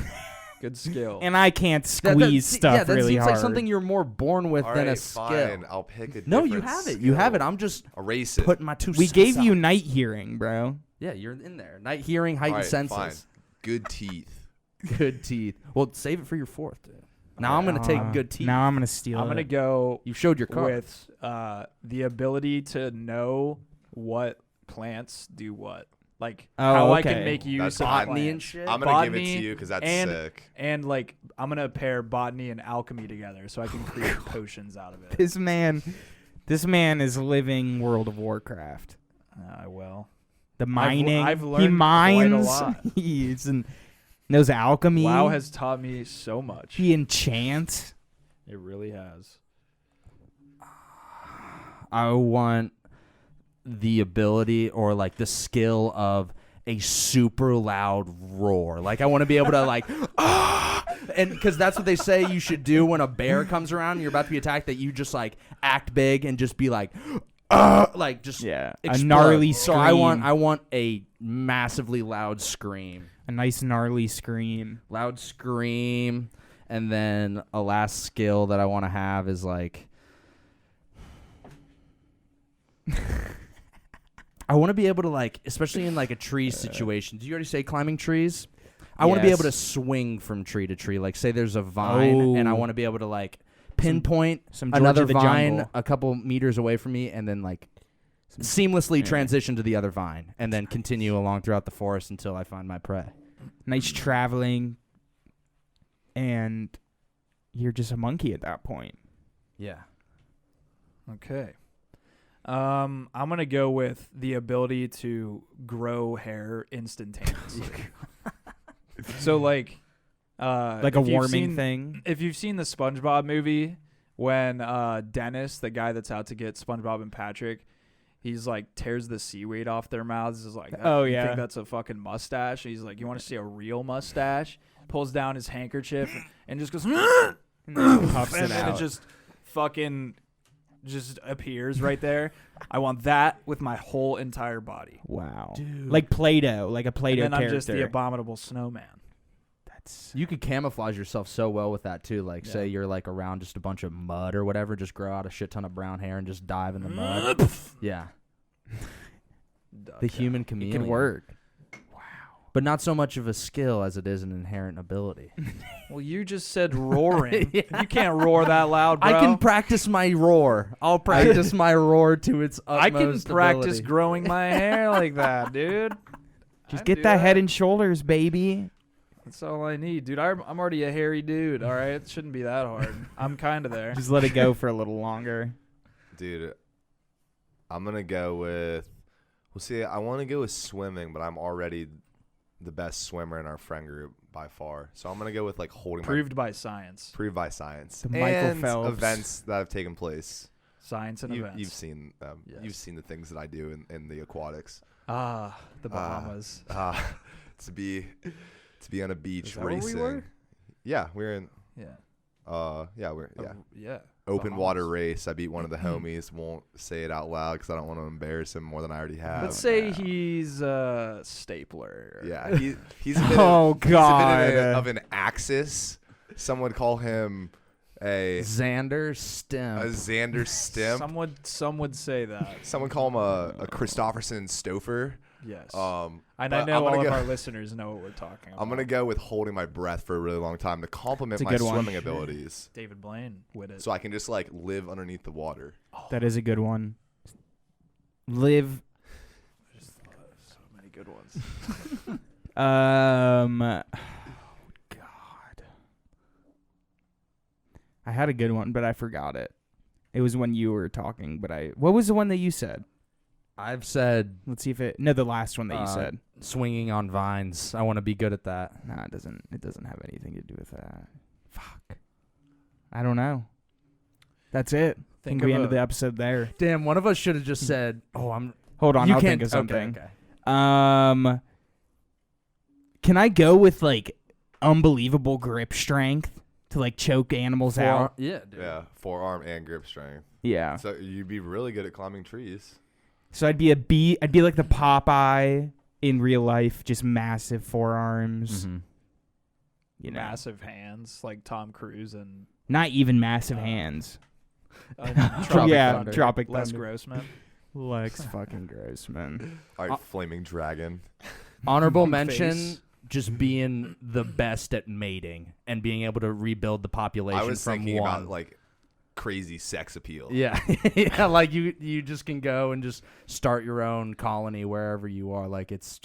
Good skill. And I can't That- squeeze that, stuff yeah, that really seems hard. like something you're more born with All than right, a skill. fine. I'll pick a No, you different have it. You have it. skill. I'm just Erase it. putting my 2 We cents gave you out. night hearing, bro. Yeah, you're in there. Night hearing, All heightened right, senses. fine. Good teeth. Good teeth. Well, save it for your fourth, dude. Now I'm gonna take good teeth. Now I'm gonna steal. I'm it. gonna go You showed your card. with the ability to know what plants do what. Like how I can make use That's of botany and plants. shit. I'm gonna give it Botany to you because that's and- sick. And like I'm gonna pair botany and alchemy together so I can create potions out of it. This man is living World of Warcraft. I will. The mining. I've he learned mines. quite a lot. He's knows alchemy. WoW has taught me so much. He enchants. It really has. I want the ability or like the skill of a super loud roar. Like I want to be able to like, and because that's what they say you should do when a bear comes around and you're about to be attacked. That you just like act big and just be like just A explode. gnarly So scream. I want a massively loud scream. A nice gnarly scream. Loud scream, and then a last skill that I want to have is like I want to be able to like, especially in like a tree situation. Did you already say climbing trees? I want to be able to swing from tree to tree. Like say there's a vine and I want to be able to like pinpoint some George another of the vine Jungle. a couple meters away from me and then like seamlessly transition to the other vine and then continue along throughout the forest until I find my prey. Nice traveling, and you're just a monkey at that point. Yeah. Okay. I'm gonna go with the ability to grow hair instantaneously. So like Like a if you've warming seen- thing. If you've seen the SpongeBob movie, when Dennis, the guy that's out to get SpongeBob and Patrick, he's like tears the seaweed off their mouths. Is like, Oh, you yeah. think that's a fucking mustache? He's like, you want to see a real mustache? Pulls down his handkerchief and just goes, And then puffs and it then out. it just fucking just appears right there. I want that with my whole entire body. Wow. Dude. Like Play-Doh, like a Play-Doh And then character. I'm just the abominable snowman. That's You could camouflage yourself so well with that too. Like, Yeah. say you're like around just a bunch of mud or whatever, just grow out a shit ton of brown hair and just dive in the mud. Yeah, the human it chameleon could work. but not so much of a skill as it is an inherent ability. Well, you just said roaring. You can't roar that loud, bro. I can practice my roar. I'll practice my roar to its I utmost can practice ability. growing my hair like that, dude. Just I get do that head and shoulders, baby. That's all I need, dude. I'm already a hairy dude. All right, it shouldn't be that hard. I'm kind of there. Just let it go for a little longer. Dude, I'm gonna go with. Well, see, I want to go with swimming, but I'm already the best swimmer in our friend group by far. So I'm gonna go with like holding Proved by science. proved by science The Michael and Phelps. events that have taken place. Science and events. You've seen them. Yes. You've seen the things that I do in the aquatics. The Bahamas. To be on a beach Is that where we racing. were? Yeah, we're in. Yeah. Yeah. Yeah. Open water race. I beat one of the homies. Won't say it out loud because I don't want to embarrass him more than I already have. Let's say he's a stapler. Yeah, he's a bit Oh, of, God. He's a bit of an axis. Some would call him a Xander Stem. Xander Stimp. Some would say that. Someone call him a Christopherson Stouffer. Yes. And And I know all of our listeners know what we're talking about. I'm gonna go with holding my breath for a really long time to complement It's a my good one. swimming abilities, David Blaine with it. so I can just like live underneath the water. That is a good one. Live. So many good ones. God. I had a good one, but I forgot it. It was when you were talking, but what was the one that you said? I've said Let's see if the last one that you said. swinging on vines. I want to be good at that. Nah, it doesn't have anything to do with that. Fuck. I don't know. That's it. I think we ended the episode there. Damn, one of us should have just said, "Oh, I'm." Hold on, You I'll can't. think of something. Okay. Can I go with like unbelievable grip strength to like choke animals out? Yeah, dude. Yeah, forearm and grip strength. Yeah. So you'd be really good at climbing trees. So I'd be I'd be like the Popeye in real life, just massive forearms. Mhm. You know, massive hands like Tom Cruise and not even massive hands. Tropic Yeah, Thunder. Tropic Les Thunder. Grossman. Lex fucking Grossman. All right, flaming dragon. Honorable Face. mention just being the best at mating and being able to rebuild the population I was from thinking one. about like crazy sex appeal. Yeah, yeah, like you just can go and just start your own colony wherever you are. Like it's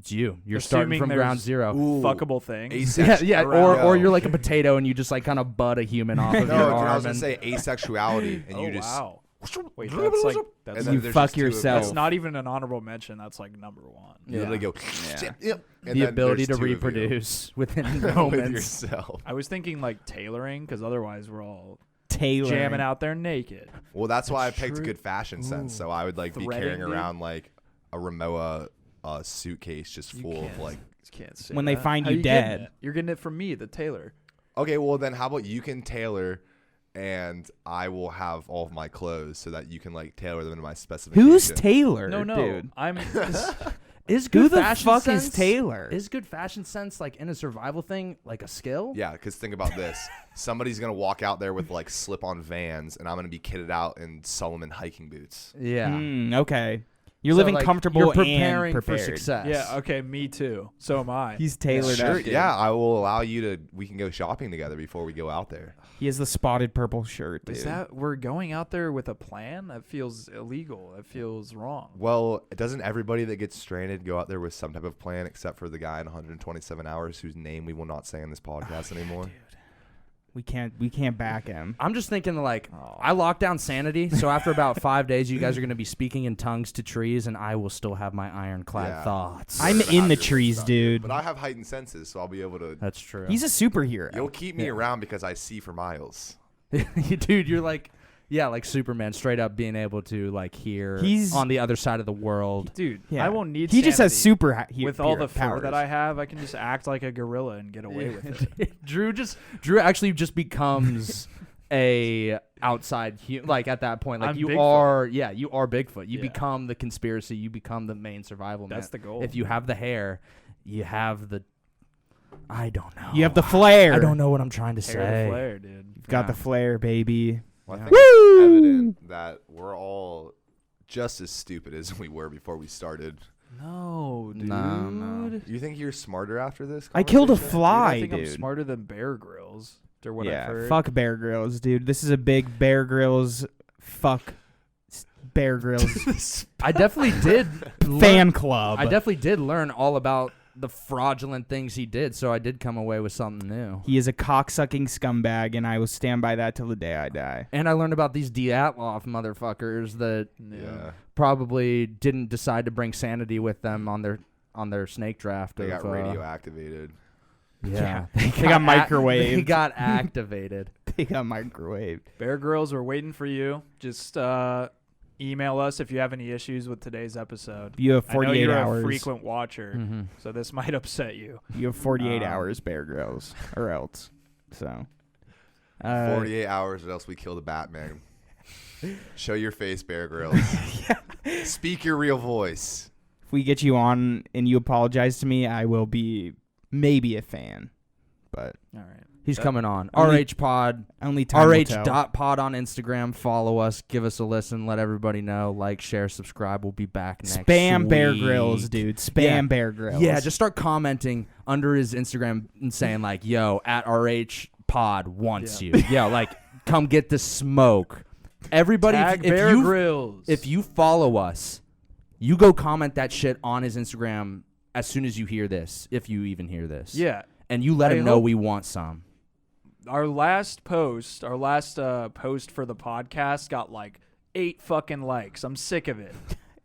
you. You're starting Assuming from there's ground zero. Fuckable things. Yeah, or you're like a potato and you just like kind of butt a human off of No, your dude, arm. I was gonna and- say asexuality, and you just Wow. Wait, that's like and that's, then You there's fuck just two of yourself. that's not even an honorable mention. That's like number one. You literally go. Yeah. Yep. And the then ability there's to two of you reproduce within with moments. yourself. I was thinking like tailoring because otherwise we're all Taylor. jamming out there naked. Well, that's why I That's picked true. good fashion sense. So I would like be Threading, carrying dude. around like a Ramoa suitcase just full of like. Can't say When they that. find How you getting dead. it? You're getting it from me, the tailor. Okay, well then, how about you can tailor, and I will have all of my clothes so that you can like tailor them to my specifications. Who's Taylor? No, dude? I'm. Is Who good the fashion fuck sense, is Taylor? Is good fashion sense like in a survival thing like a skill? Yeah, because think about this: somebody's gonna walk out there with like slip-on Vans, and I'm gonna be kitted out in Solomon hiking boots. Yeah. Okay. You're So, living like, comfortable You're preparing and for prepared. success. Yeah. Okay. Me too. So am I. He's tailored Sure, up. dude. yeah, I will allow you to. We can go shopping together before we go out there. He has the spotted purple shirt, dude. Is that we're going out there with a plan? That feels illegal. That feels wrong. Well, doesn't everybody that gets stranded go out there with some type of plan, except for the guy in 127 hours whose name we will not say in this podcast anymore? We can't back him. I'm just thinking like Oh. I locked down sanity, so after about 5 days, you guys are gonna be speaking in tongues to trees, and I will still have my ironclad Yeah. thoughts. I'm Have in the your trees, stuff, dude. But I have heightened senses, so I'll be able to. That's true. He's a superhero. You'll keep me Yeah. around because I see for miles. Dude, you're like, yeah, like Superman, straight up being able to like hear He's- on the other side of the world. Dude, Yeah. I won't need. He just has sanity. super With all the fur powers. that I have, I can just act like a gorilla and get away with it. Drew actually just becomes a outside like at that point, like I'm you Bigfoot. are, yeah, you are Bigfoot. You Yeah. become the conspiracy. You become the main survival man. That's the goal. If you have the hair, you have the. I don't know. You have the flair. I don't know what I'm trying to Hair say. to flare, dude. You've got the flair, baby. Well, I Yeah. think it's evident that we're all just as stupid as we were before we started. No, dude. No. You think you're smarter after this? I killed a conversation? fly, I think dude. I'm smarter than Bear Grylls. Or what I've Yeah, heard. fuck Bear Grylls, dude. This is a big Bear Grylls Bear Grylls I definitely did fan club. I definitely did learn all about the fraudulent things he did, so I did come away with something new. He is a cocksucking scumbag, and I will stand by that till the day I die. And I learned about these Dyatlov motherfuckers that Yeah. probably didn't decide to bring sanity with them on their snake draft. They got of, radio activated. Yeah. They got microwaved. They got activated. They got microwaved. Bear Grylls, we're waiting for you. Just email us if you have any issues with today's episode. You have I know 48 you're hours. a frequent watcher, Mm-hmm. so this might upset you. You have 48 Um, hours, Bear Grylls, or else. So. 48 hours or else we kill the Batman. Show your face, Bear Grylls. Speak your real voice. If we get you on and you apologize to me, I will be maybe a fan. But All right. He's coming on. Only- RH Pod. only time will tell. RH.pod on Instagram. Follow us. Give us a listen. Let everybody know. Like, share, subscribe. We'll be back next Spam Bear week. Grylls, dude. Spam Yeah. Bear Grylls. Yeah, just start commenting under his Instagram and saying like, "Yo, at RH Pod wants you." Yeah, like, come get the smoke. Everybody, Tag if Bear you Grylls. if you follow us, you go comment that shit on his Instagram as soon as you hear this, if you even hear this. Yeah. And you let I him know hope- we want some. Our last post for the podcast got like 8 fucking likes. I'm sick of it.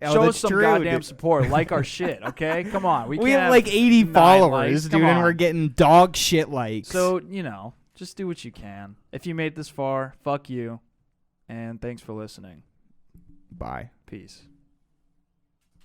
Oh, Show us that's some true, goddamn dude. support. Like our shit, okay? Come on. We We can't have like 80 9 followers, likes. dude, Come and on. we're getting dog shit likes. So, just do what you can. If you made this far, fuck you. And thanks for listening. Bye. Peace.